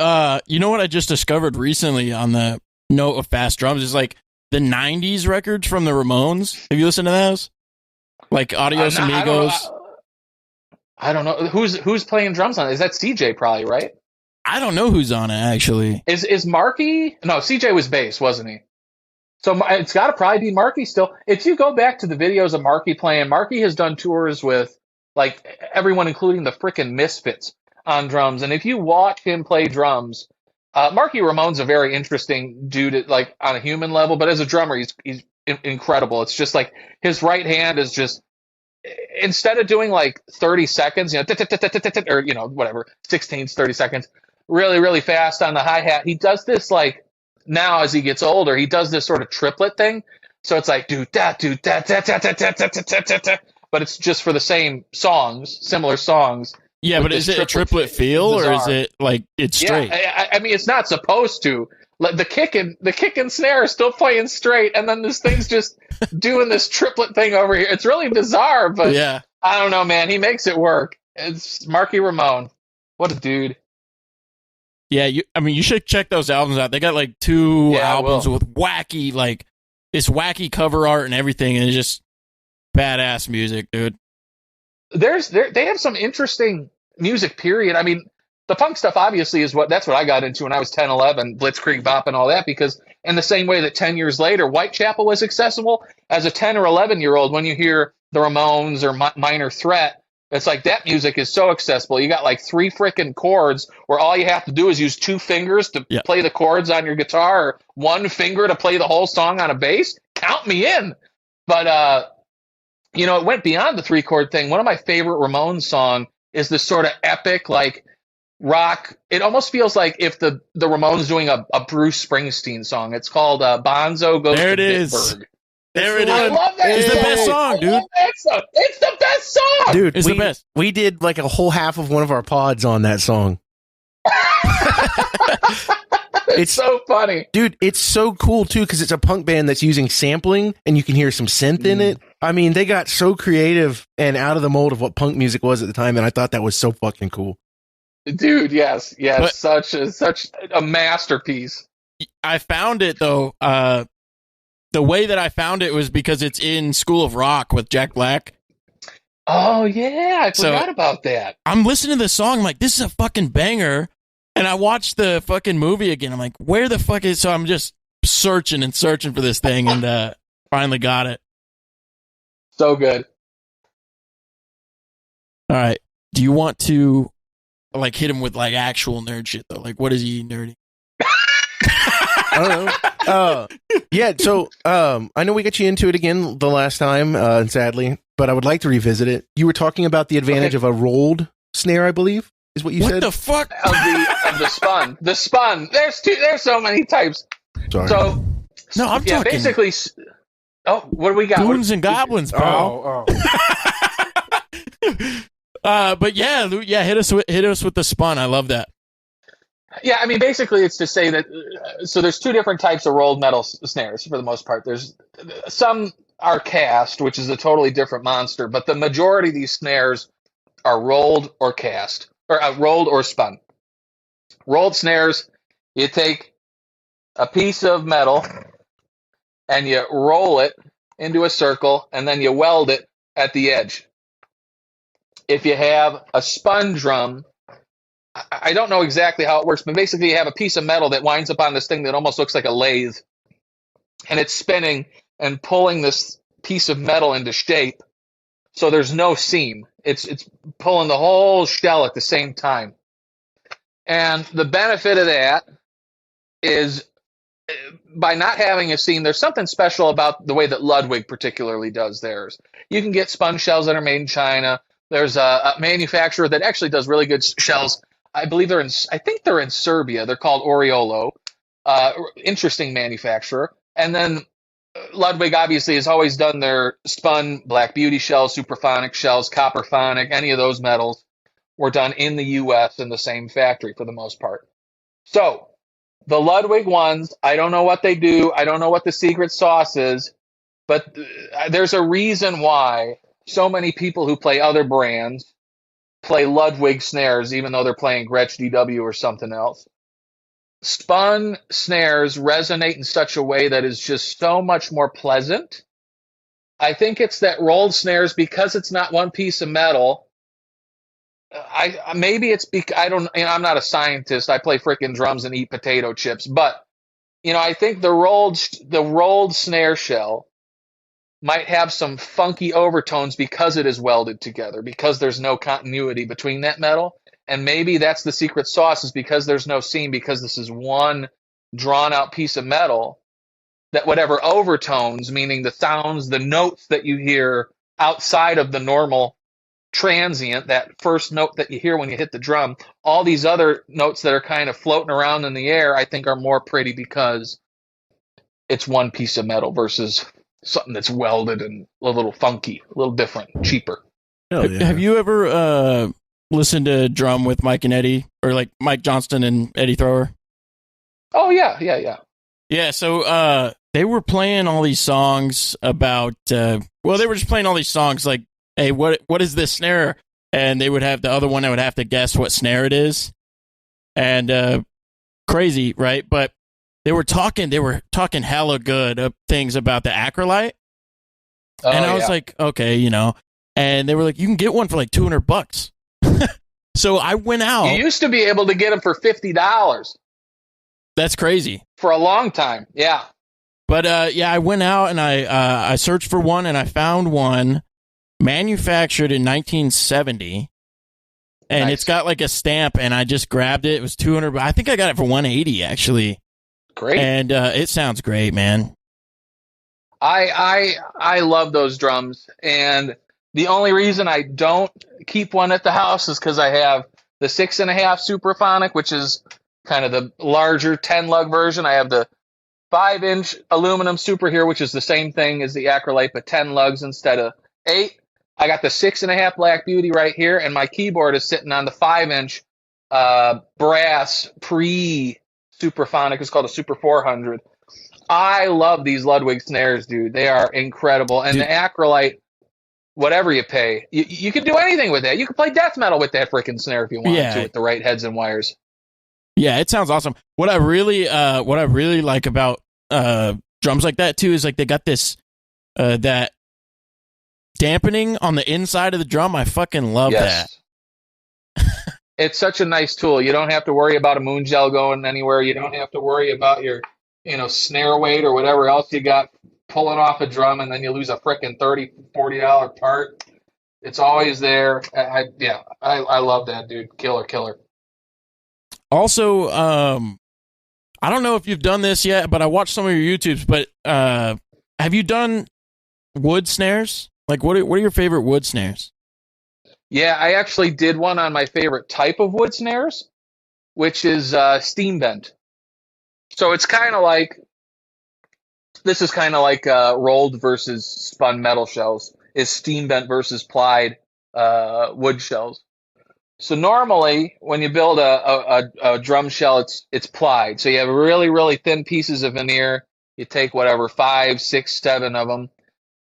you know what I just discovered recently on the note of fast drums is like the 90s records from the Ramones. Have you listened to those? Like Adios Amigos. I don't know. Who's playing drums on it? Is that CJ probably, right? I don't know who's on it, actually. Is Marky? No, CJ was bass, wasn't he? So it's got to probably be Marky still. If you go back to the videos of Marky playing, Marky has done tours with like everyone, including the frickin' Misfits on drums. And if you watch him play drums, Marky Ramone's a very interesting dude, like on a human level, but as a drummer, he's incredible. It's just like his right hand is just, instead of doing like 30 seconds, or whatever, 16s, 30 seconds, really, really fast on the hi-hat, he does this like, now as he gets older, he does this sort of triplet thing. So it's like do that, but it's just for the same songs, similar songs. Yeah, but is it a triplet feel, or is it like it's straight? Yeah, I mean, it's not supposed to. The kick and snare are still playing straight, and then this thing's just doing this triplet thing over here. It's really bizarre, but yeah, I don't know, man. He makes it work. It's Marky Ramone. What a dude. Yeah, you should check those albums out. They got like 2 albums with wacky, like this wacky cover art and everything, and it's just badass music, dude. They have some interesting music, period. I mean, the punk stuff obviously that's what I got into when I was 10, 11, Blitzkrieg Bop and all that, because in the same way that 10 years later, Whitechapel was accessible, as a 10 or 11-year-old, when you hear the Ramones or Minor Threat, it's like that music is so accessible. You got like 3 freaking chords where all you have to do is use 2 fingers to play the chords on your guitar, or 1 finger to play the whole song on a bass. Count me in. But, it went beyond the 3-chord thing. One of my favorite Ramones song is this sort of epic, like, rock. It almost feels like if the Ramones doing a Bruce Springsteen song. It's called Bonzo Goes there to it is. Bitburg. There it is. I love that. It's the best song, dude. It's the best song, dude. It's the best. We did like a whole half of one of our pods on that song. It's so funny, dude. It's so cool too, because it's a punk band that's using sampling, and you can hear some synth in it. I mean, they got so creative and out of the mold of what punk music was at the time, and I thought that was so fucking cool. Dude, yes, but such a masterpiece. I found it though. The way that I found it was because it's in School of Rock with Jack Black. Oh yeah, I forgot about that. I'm listening to this song. I'm like, this is a fucking banger. And I watched the fucking movie again. I'm like, where the fuck is? So I'm just searching for this thing, and finally got it. So good. All right. Do you want to like hit him with like actual nerd shit though? Like, what is he nerding? I don't know. Yeah, so I know we got you into it again the last time, sadly, but I would like to revisit it. You were talking about the advantage of a rolled snare, I believe, is what you said. What the fuck? Of the spun. The spun. There's so many types. Sorry. So no, I'm talking basically. Oh, what do we got? Goons and goblins, pal. But yeah, hit us with the spun. I love that. Yeah, I mean, basically, it's to say that. So there's 2 different types of rolled metal snares for the most part. There's some are cast, which is a totally different monster, but the majority of these snares are rolled or cast, or rolled or spun. Rolled snares, you take a piece of metal and you roll it into a circle, and then you weld it at the edge. If you have a spun drum, I don't know exactly how it works, but basically you have a piece of metal that winds up on this thing that almost looks like a lathe, and it's spinning and pulling this piece of metal into shape. So there's no seam. It's pulling the whole shell at the same time. And the benefit of that is by not having a seam, there's something special about the way that Ludwig particularly does theirs. You can get spun shells that are made in China. There's a manufacturer that actually does really good shells. I think they're in Serbia. They're called Oriolo. Interesting manufacturer. And then Ludwig obviously has always done their spun Black Beauty shells, superphonic shells, copperphonic, any of those metals were done in the U.S. in the same factory for the most part. So the Ludwig ones, I don't know what they do. I don't know what the secret sauce is, but there's a reason why so many people who play other brands play Ludwig snares, even though they're playing Gretsch DW or something else. Spun snares resonate in such a way that is just so much more pleasant. I think it's that rolled snares, because it's not one piece of metal. I'm not a scientist. I play frickin' drums and eat potato chips, but I think the rolled snare shell might have some funky overtones because it is welded together, because there's no continuity between that metal. And maybe that's the secret sauce, is because there's no seam, because this is one drawn out piece of metal, that whatever overtones, meaning the sounds, the notes that you hear outside of the normal transient, that first note that you hear when you hit the drum, all these other notes that are kind of floating around in the air, I think are more pretty because it's one piece of metal versus something that's welded and a little funky, a little different, cheaper. Hell yeah. Have you ever listened to Drum with Mike and Eddie, or like Mike Johnston and Eddie Thrower? Oh yeah. Yeah, so they were playing all these songs about they were just playing all these songs like, hey, what is this snare? And they would have the other one that would have to guess what snare it is. And crazy, right? But they were talking hella good things about the Acrolite. And I was like, okay, and they were like, you can get one for like $200. So I went out. You used to be able to get them for $50. That's crazy. For a long time, yeah. But I went out and I searched for one, and I found one manufactured in 1970, and nice. It's got like a stamp, and I just grabbed it. It was $200. I think I got it for $180 actually. Great. And it sounds great, man. I love those drums, and the only reason I don't keep one at the house is because I have the 6.5 Superphonic, which is kind of the larger 10-lug version. I have the 5-inch aluminum Super here, which is the same thing as the Acrolite, but 10 lugs instead of 8. I got the 6.5 Black Beauty right here, and my keyboard is sitting on the 5-inch brass pre-Superphonic. It's called a Super 400. I love these Ludwig snares, dude. They are incredible. And the Acrolite, whatever you pay, you can do anything with that. You can play death metal with that freaking snare if you want to, with the right heads and wires. Yeah, it sounds awesome. What I really like about drums like that too is like they got this that dampening on the inside of the drum. I fucking love that. It's such a nice tool. You don't have to worry about a moon gel going anywhere. You don't have to worry about your snare weight or whatever else you got pulling off a drum, and then you lose a frickin' $30-$40 part. It's always there. I love that, dude. Killer. Also, I don't know if you've done this yet, but I watched some of your YouTubes. But have you done wood snares? Like, what are your favorite wood snares? Yeah, I actually did one on my favorite type of wood snares, which is steam bent. So it's kind of like, this is kind of like rolled versus spun metal shells, is steam bent versus plied wood shells. So normally when you build a drum shell, it's plied. So you have really, really thin pieces of veneer. You take whatever, 5, 6, 7 of them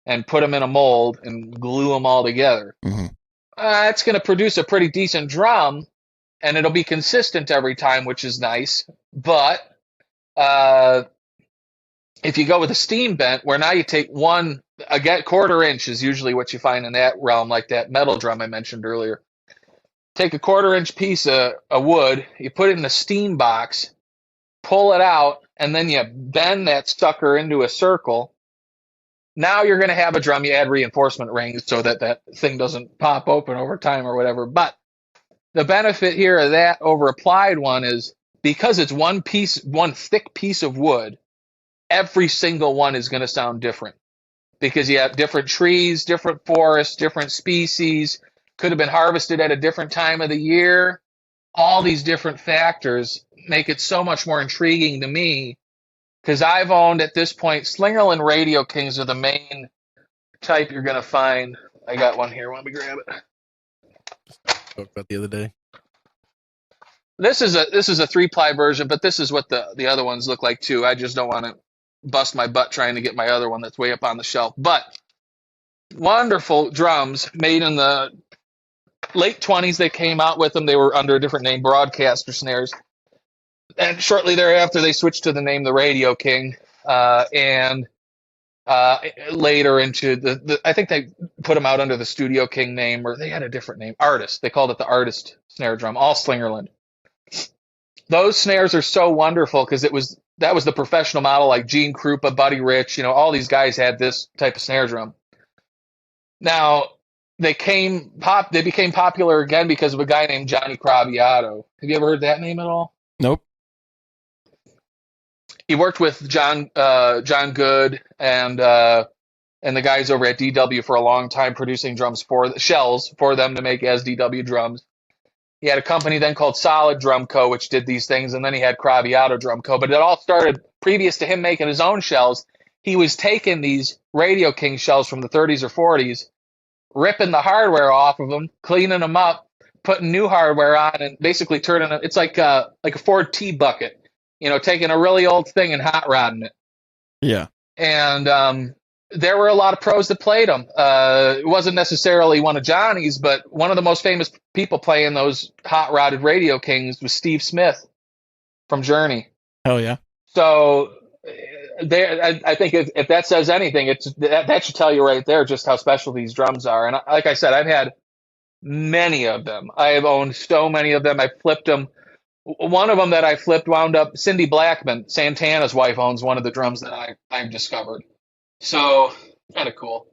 and put them in a mold and glue them all together. Mm-hmm. It's going to produce a pretty decent drum, and it'll be consistent every time, which is nice. But if you go with a steam bent, where now you take one, again, quarter inch is usually what you find in that realm, like that metal drum I mentioned earlier. Take a quarter-inch piece of wood, you put it in the steam box, pull it out, and then you bend that sucker into a circle. Now you're going to have a drum. You add reinforcement rings so that that thing doesn't pop open over time or whatever. But the benefit here of that over applied one is because it's one thick piece of wood, every single one is going to sound different because you have different trees, different forests, different species, could have been harvested at a different time of the year. All these different factors make it so much more intriguing to me because I've owned at this point, Slingerland Radio Kings are the main type you're going to find. I got one here. Let me grab it. Talked about the other day. This is a 3-ply version, but this is what the other ones look like too. I just don't want to bust my butt trying to get my other one that's way up on the shelf. But wonderful drums made in the late 20s. They came out with them. They were under a different name, Broadcaster Snares. And shortly thereafter, they switched to the name the Radio King. And later into I think they put them out under the Studio King name, or they had a different name, Artist. They called it the Artist snare drum, all Slingerland. Those snares are so wonderful because that was the professional model, like Gene Krupa, Buddy Rich, all these guys had this type of snare drum. Now, they became popular again because of a guy named Johnny Craviotto. Have you ever heard that name at all? Nope. He worked with John Good and the guys over at DW for a long time, producing drums shells for them to make as DW drums. He had a company then called Solid Drum Co., which did these things, and then he had Craviotto Drum Co. But it all started previous to him making his own shells. He was taking these Radio King shells from the 30s or 40s, ripping the hardware off of them, cleaning them up, putting new hardware on, and basically turning it. It's like a Ford T-bucket, taking a really old thing and hot rodding it. Yeah. And there were a lot of pros that played them. It wasn't necessarily one of Johnny's, but one of the most famous people playing those hot rodded Radio Kings was Steve Smith from Journey. Hell yeah. So I think if that says anything, that should tell you right there just how special these drums are. And like I said, I've had many of them. I have owned so many of them. I flipped them. One of them that I flipped wound up, Cindy Blackman, Santana's wife, owns one of the drums that I've discovered. So kind of cool.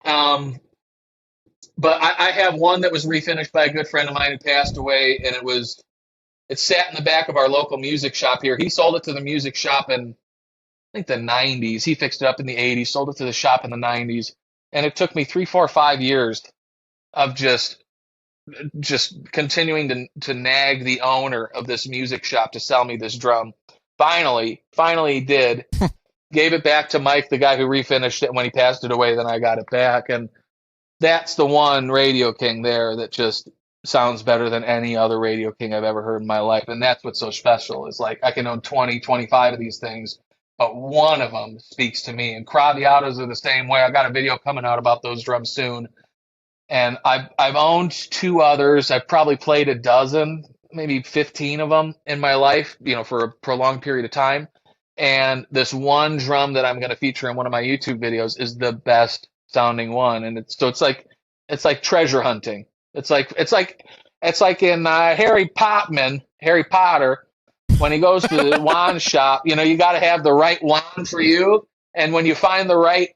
But I have one that was refinished by a good friend of mine who passed away, and it sat in the back of our local music shop here. He sold it to the music shop in, I think, the 90s. He fixed it up in the 80s, sold it to the shop in the 90s. And it took me 3, 4, 5 years of just continuing to nag the owner of this music shop to sell me this drum. Finally he did. Gave it back to Mike, the guy who refinished it. And when he passed it away, then I got it back. And that's the one Radio King there that just sounds better than any other Radio King I've ever heard in my life. And that's what's so special is like I can own 20, 25 of these things, but one of them speaks to me. And Craviottos are the same way. I got a video coming out about those drums soon. And I've owned 2 others. I've probably played a dozen, maybe 15 of them in my life, for a prolonged period of time. And this one drum that I'm going to feature in one of my YouTube videos is the best sounding one. And it's like treasure hunting. It's like in Harry Potter, when he goes to the wand shop, you got to have the right wand for you. And when you find the right,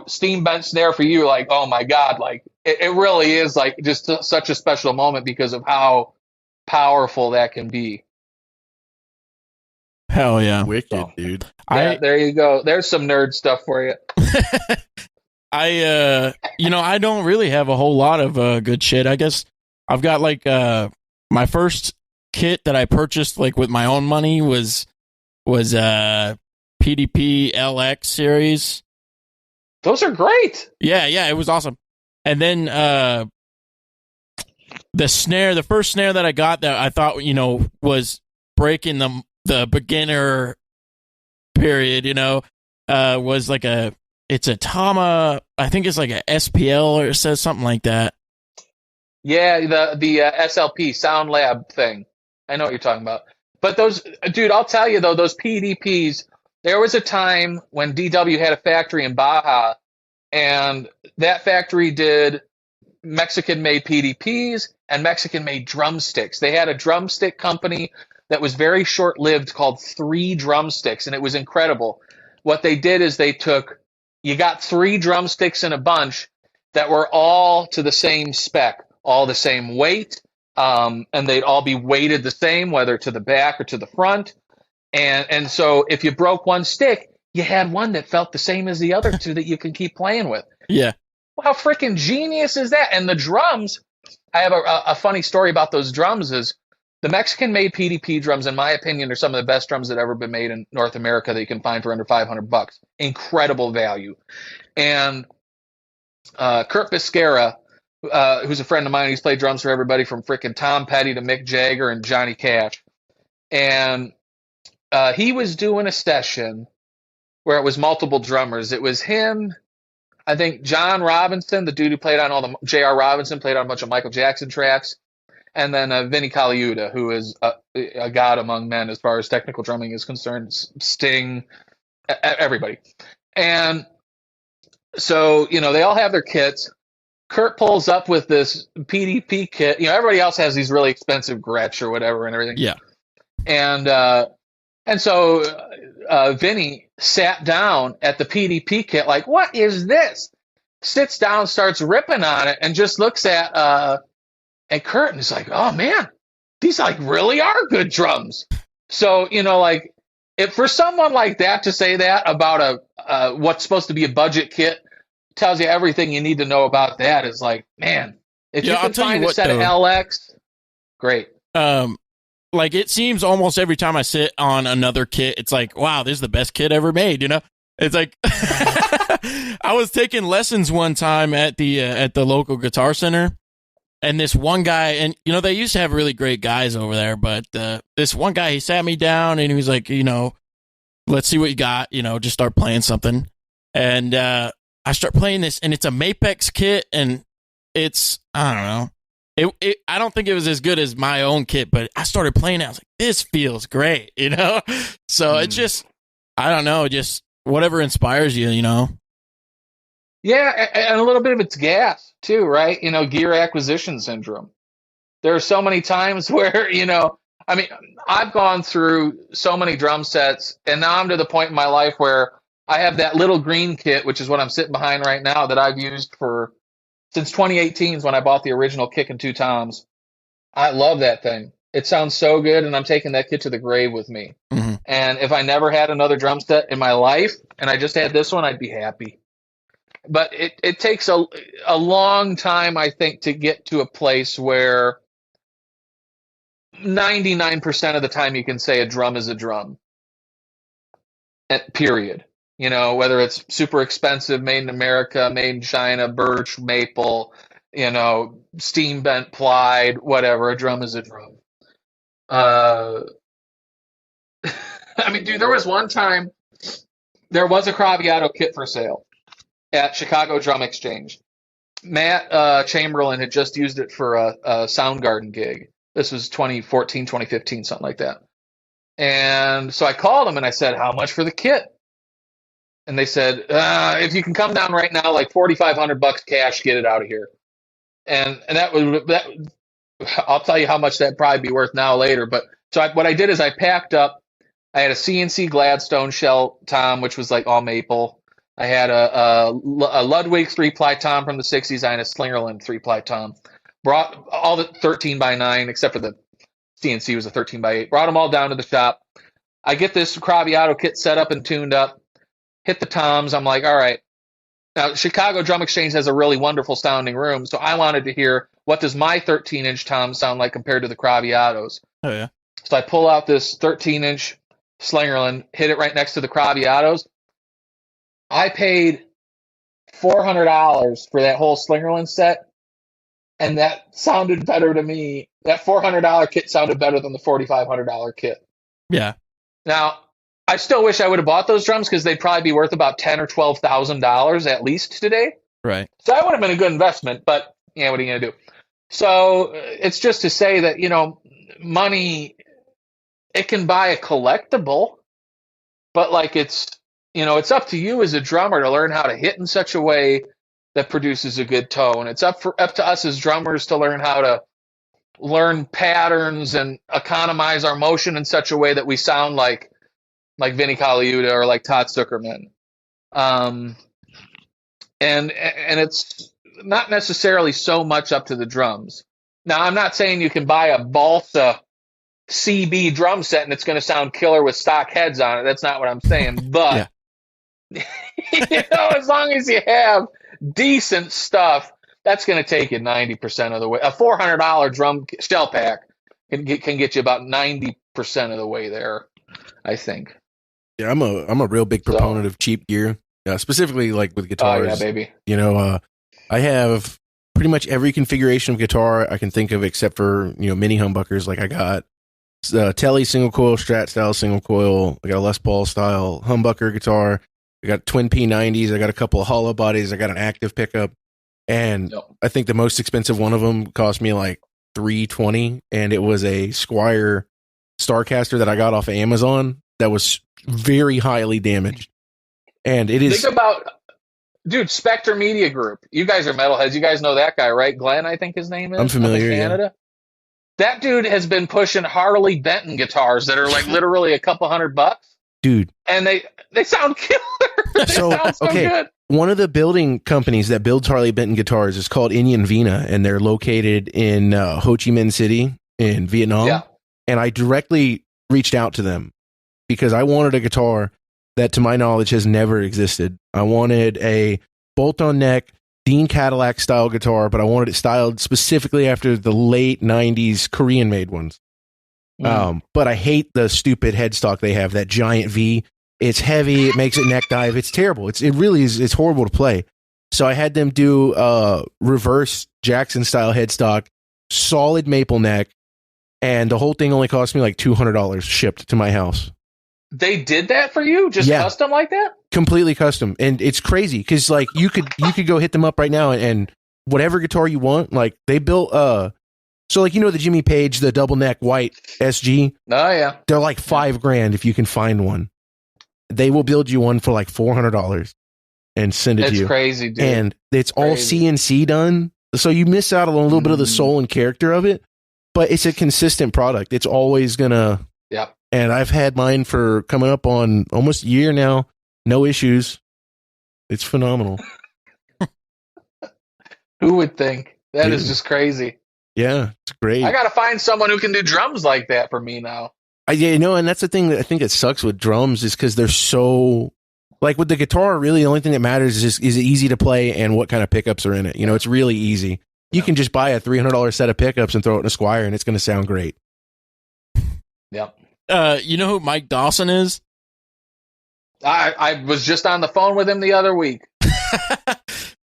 steam bent snare for you, like, oh my God, like it really is like just such a special moment because of how powerful that can be. Hell yeah. Wicked, dude. Yeah, there you go. There's some nerd stuff for you. I don't really have a whole lot of good shit. I guess I've got like my first kit that I purchased like with my own money was PDP LX series. Those are great. Yeah, it was awesome. And then the first snare that I got that I thought was breaking the beginner period, was like it's a Tama, I think it's like a SPL or it says something like that. Yeah, the SLP Sound Lab thing. I know what you're talking about. But those, dude, I'll tell you though, those PDPs, There was a time when DW had a factory in Baja, and that factory did Mexican-made PDPs and Mexican-made drumsticks. They had a drumstick company that was very short-lived called Three Drumsticks, and it was incredible. What they did is you got 3 drumsticks in a bunch that were all to the same spec, all the same weight, and they'd all be weighted the same, whether to the back or to the front. And so if you broke one stick, you had one that felt the same as the other 2 that you can keep playing with. Yeah. How freaking genius is that? And the drums, I have a funny story about those drums is the Mexican-made PDP drums, in my opinion, are some of the best drums that have ever been made in North America that you can find for under $500. Incredible value. And Kurt Biscara, who's a friend of mine, he's played drums for everybody from freaking Tom Petty to Mick Jagger and Johnny Cash. And he was doing a session where it was multiple drummers. It was him, I think John Robinson, the dude who played on all the J.R. Robinson, played on a bunch of Michael Jackson tracks, and then Vinny Colaiuta, who is a god among men as far as technical drumming is concerned. Sting, everybody. And so, they all have their kits. Kurt pulls up with this PDP kit. Everybody else has these really expensive Gretsch or whatever and everything. Yeah. And so Vinny sat down at the PDP kit like, what is this? Sits down, starts ripping on it, and just looks at Kurt and is like, oh, man, these really are good drums. So, if for someone like that to say that about what's supposed to be a budget kit tells you everything you need to know about that is like, man, if you can find a set of LX, great. It seems almost every time I sit on another kit, it's like, wow, this is the best kit ever made. It's like I was taking lessons one time at the local guitar center, and this one guy, and they used to have really great guys over there, but this one guy, he sat me down and he was like, let's see what you got, just start playing something, and I start playing this, and it's a Mapex kit, and it's, I don't know. I don't think it was as good as my own kit, but I started playing it. I was like, this feels great, So it's just, I don't know, just whatever inspires you, Yeah, and a little bit of it's gas too, right? Gear acquisition syndrome. There are so many times where, I've gone through so many drum sets, and now I'm to the point in my life where I have that little green kit, which is what I'm sitting behind right now, that I've used since 2018 is when I bought the original kick and 2 toms. I love that thing. It sounds so good, and I'm taking that kit to the grave with me. Mm-hmm. And if I never had another drum set in my life, and I just had this one, I'd be happy. But it takes a long time, I think, to get to a place where 99% of the time you can say a drum is a drum. Period. Whether it's super expensive, made in America, made in China, birch, maple, steam bent, plied, whatever. A drum is a drum. Dude, there was one time there was a Craviotto kit for sale at Chicago Drum Exchange. Matt Chamberlain had just used it for a Soundgarden gig. This was 2014, 2015, something like that. And so I called him and I said, how much for the kit? And they said, if you can come down right now, like $4,500 cash, get it out of here. And that I'll tell you how much that'd probably be worth now later. But so what I did is I packed up. I had a CNC Gladstone shell tom, which was like all maple. I had a Ludwig 3-ply tom from the 60s. I had a Slingerland 3-ply tom. Brought all the 13x9, except for the CNC was a 13x8. Brought them all down to the shop. I get this Craviotto kit set up and tuned up. Hit the toms. I'm like, all right. Now, Chicago Drum Exchange has a really wonderful sounding room, so I wanted to hear what does my 13-inch tom sound like compared to the Craviottos. Oh, yeah. So I pull out this 13-inch Slingerland, hit it right next to the Craviottos. I paid $400 for that whole Slingerland set, and that sounded better to me. That $400 kit sounded better than the $4,500 kit. Yeah. Now, I still wish I would have bought those drums because they'd probably be worth about $10,000 or $12,000 at least today. Right. So that would have been a good investment, but yeah, what are you going to do? So it's just to say that, money, it can buy a collectible. but like it's up to you as a drummer to learn how to hit in such a way that produces a good tone. It's up to us as drummers to learn how to learn patterns and economize our motion in such a way that we sound like Vinnie Colaiuta or like Todd Zuckerman. And it's not necessarily so much up to the drums. Now, I'm not saying you can buy a Balsa CB drum set and it's going to sound killer with stock heads on it. That's not what I'm saying. But, as long as you have decent stuff, that's going to take you 90% of the way. A $400 drum shell pack can get you about 90% of the way there, I think. Yeah, I'm a real big proponent of cheap gear, specifically like with guitars. Oh, yeah, baby. I have pretty much every configuration of guitar I can think of except for, mini humbuckers. Like I got Tele single coil, Strat style single coil. I got a Les Paul style humbucker guitar. I got twin P90s. I got a couple of hollow bodies. I got an active pickup. And I think the most expensive one of them cost me like $320, and it was a Squier Starcaster that I got off of Amazon that was very highly damaged. And it is... Think about... Dude, Spectre Media Group. You guys are metalheads. You guys know that guy, right? Glenn, I think his name is. I'm familiar, in Canada. Yeah. That dude has been pushing Harley Benton guitars that are like literally a couple $100. Dude. And they sound killer. They sound so good. One of the building companies that builds Harley Benton guitars is called ingenuity, and they're located in Ho Chi Minh City in Vietnam. Yeah. And I directly reached out to them because I wanted a guitar that, to my knowledge, has never existed. I wanted a bolt-on neck, Dean Cadillac style guitar, but I wanted it styled specifically after the late 90s Korean-made ones. But I hate the stupid headstock they have, that giant V. It's heavy. It makes it neck dive. It's terrible. It really is. It's horrible to play. So I had them do reverse Jackson style headstock, solid maple neck, and the whole thing only cost me like $200 shipped to my house. They did that for you? Just custom like that? Completely custom. And it's crazy because like you could go hit them up right now and whatever guitar you want, like they built so like the Jimmy Page, the double neck white SG. Oh yeah. They're like $5,000 if you can find one. They will build you one for like $400 and send it to you. It's crazy, dude. And it's all CNC done. So you miss out on a little bit of the soul and character of it, but it's a consistent product. It's always gonna. Yeah. And I've had mine for coming up on almost a year now. No issues. It's phenomenal. Who would think? That is just crazy. Yeah, it's great. I got to find someone who can do drums like that for me now. And that's the thing that I think it sucks with drums is because they're so... Like with the guitar, really the only thing that matters is it easy to play and what kind of pickups are in it. It's really easy. You can just buy a $300 set of pickups and throw it in a Squier and it's going to sound great. Yep. You know who Mike Dawson is? I was just on the phone with him the other week.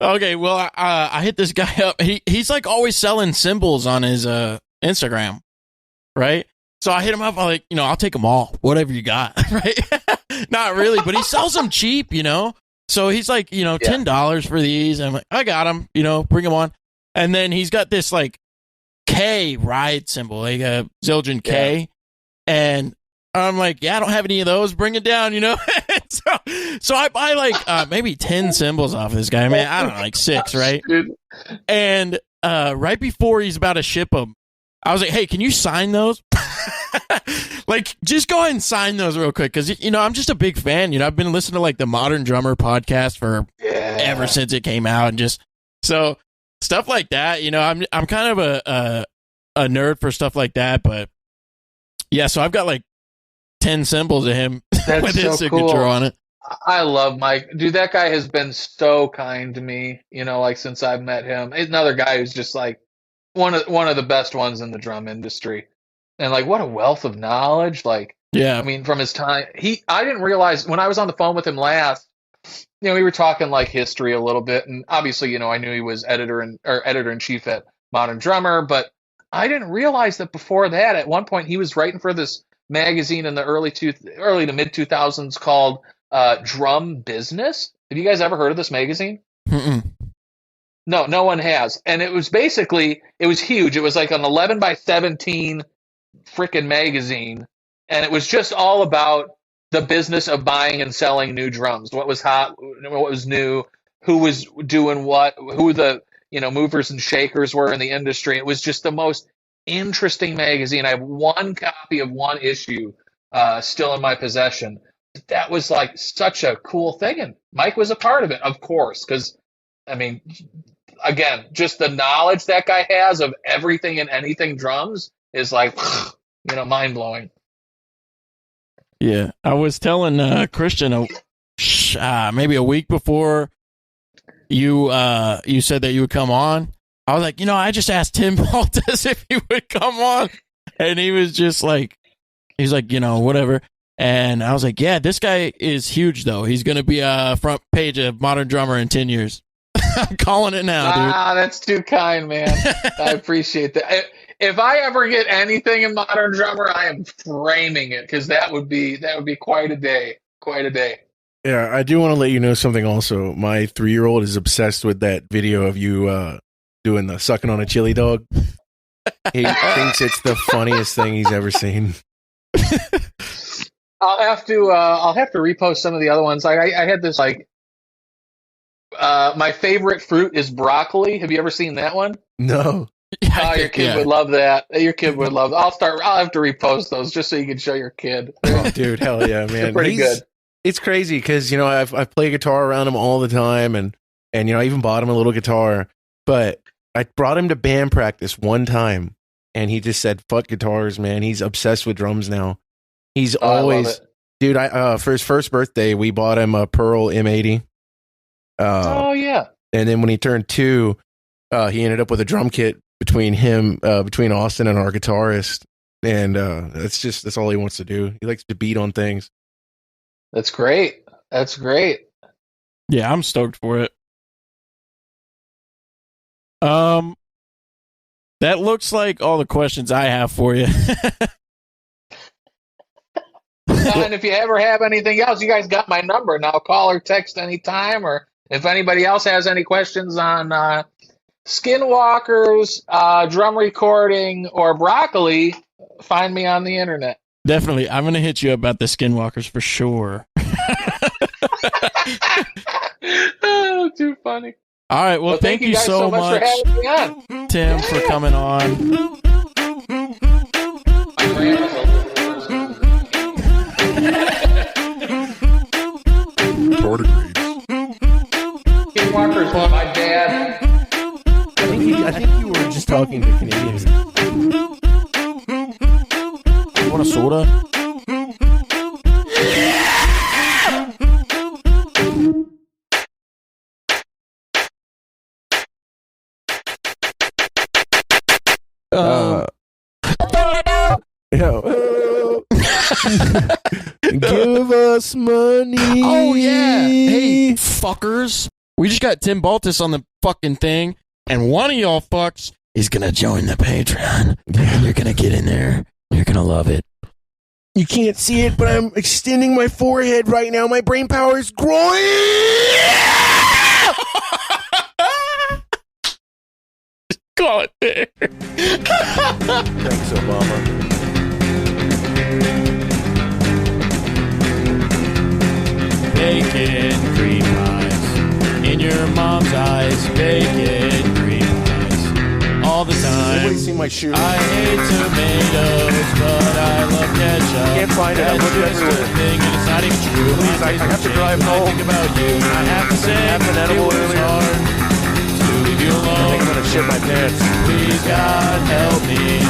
Okay, well, I hit this guy up. He's like always selling cymbals on his Instagram, right? So I hit him up. I'm like, I'll take them all, whatever you got, right? Not really, but he sells them cheap, So he's like, $10 for these. I'm like, I got them, bring them on. And then he's got this like K ride cymbal, like a Zildjian K. Yeah. And I'm like, I don't have any of those. Bring it down, So I buy like maybe 10 cymbals off this guy, man. I don't know, like 6, right? And right before he's about to ship them, I was like, hey, can you sign those? Like, just go ahead and sign those real quick. Because, I'm just a big fan. I've been listening to like the Modern Drummer podcast for ever since it came out. And just so stuff like that, I'm kind of a nerd for stuff like that. But yeah, so I've got like 10 cymbals of him with his signature on it. I love Mike. Dude, that guy has been so kind to me, like since I've met him. He's another guy who's just like one of the best ones in the drum industry. And like what a wealth of knowledge. Like, yeah, I mean, from his time, I didn't realize when I was on the phone with him last, we were talking like history a little bit, and obviously, I knew he was editor in chief at Modern Drummer, but I didn't realize that before that, at one point, he was writing for this magazine in the early to mid 2000s called Drum Business. Have you guys ever heard of this magazine? Mm-mm. No one has. And it was huge. It was like an 11 by 17 freaking magazine, and it was just all about the business of buying and selling new drums. What was hot, what was new, who was doing what, who the movers and shakers were in the industry. It was just the most interesting magazine. I have one copy of one issue still in my possession. That was like such a cool thing, and Mike was a part of it, of course, because I mean, again, just the knowledge that guy has of everything and anything drums is like, mind blowing. Yeah, I was telling Christian maybe a week before you said that you would come on. I was like, I just asked Tim Baltes if he would come on, and he was just like, whatever. And I was like, yeah, this guy is huge though. He's gonna be front page of Modern Drummer in 10 years. I'm calling it now, dude. That's too kind, man. I appreciate that. If I ever get anything in Modern Drummer, I am framing it, because that would be quite a day. Quite a day. Yeah, I do want to let you know something also. My 3-year-old is obsessed with that video of you doing the sucking on a chili dog. He thinks it's the funniest thing he's ever seen. I'll have to repost some of the other ones. I had this my favorite fruit is broccoli. Have you ever seen that one? No. Oh, your kid would love that. Your kid would love. I'll have to repost those just so you can show your kid. Oh, dude, hell yeah, man! They're pretty good. It's crazy because I play guitar around him all the time, and I even bought him a little guitar. But I brought him to band practice one time, and he just said, "Fuck guitars, man." He's obsessed with drums now. He's always, dude. For his first birthday, we bought him a Pearl M80. Oh yeah. And then when he turned 2, he ended up with a drum kit between Austin and our guitarist, and that's all he wants to do. He likes to beat on things. That's great. That's great. Yeah, I'm stoked for it. That looks like all the questions I have for you. And if you ever have anything else, you guys got my number now. Call or text anytime, or if anybody else has any questions on Skinwalkers, drum recording, or broccoli, find me on the internet. Definitely. I'm going to hit you about the Skinwalkers for sure. Oh, too funny. All right. Well, thank you guys so much for having me on. Tim, for coming on. Skinwalkers, my dad. I think you were just talking to Canadians. You want a soda? Give us money. Oh, yeah. Hey, fuckers. We just got Tim Baltes on the fucking thing, and one of y'all fucks is going to join the Patreon. And you're going to get in there. You're going to love it. You can't see it, but I'm extending my forehead right now. My brain power is growing. Call it there. Thanks, Obama. Bacon cream pies in your mom's eyes. Bacon cream pies all the time. Everybody see my shoe? I hate tomatoes, but I love ketchup. Can't find it. I That's looked just everywhere. a thing, and it's not even true. Please, I have to drive I home. think about you. I have to say, Have an edible it was earlier. hard to leave you I think I'm alone. gonna shit my pants. Please, God, help me.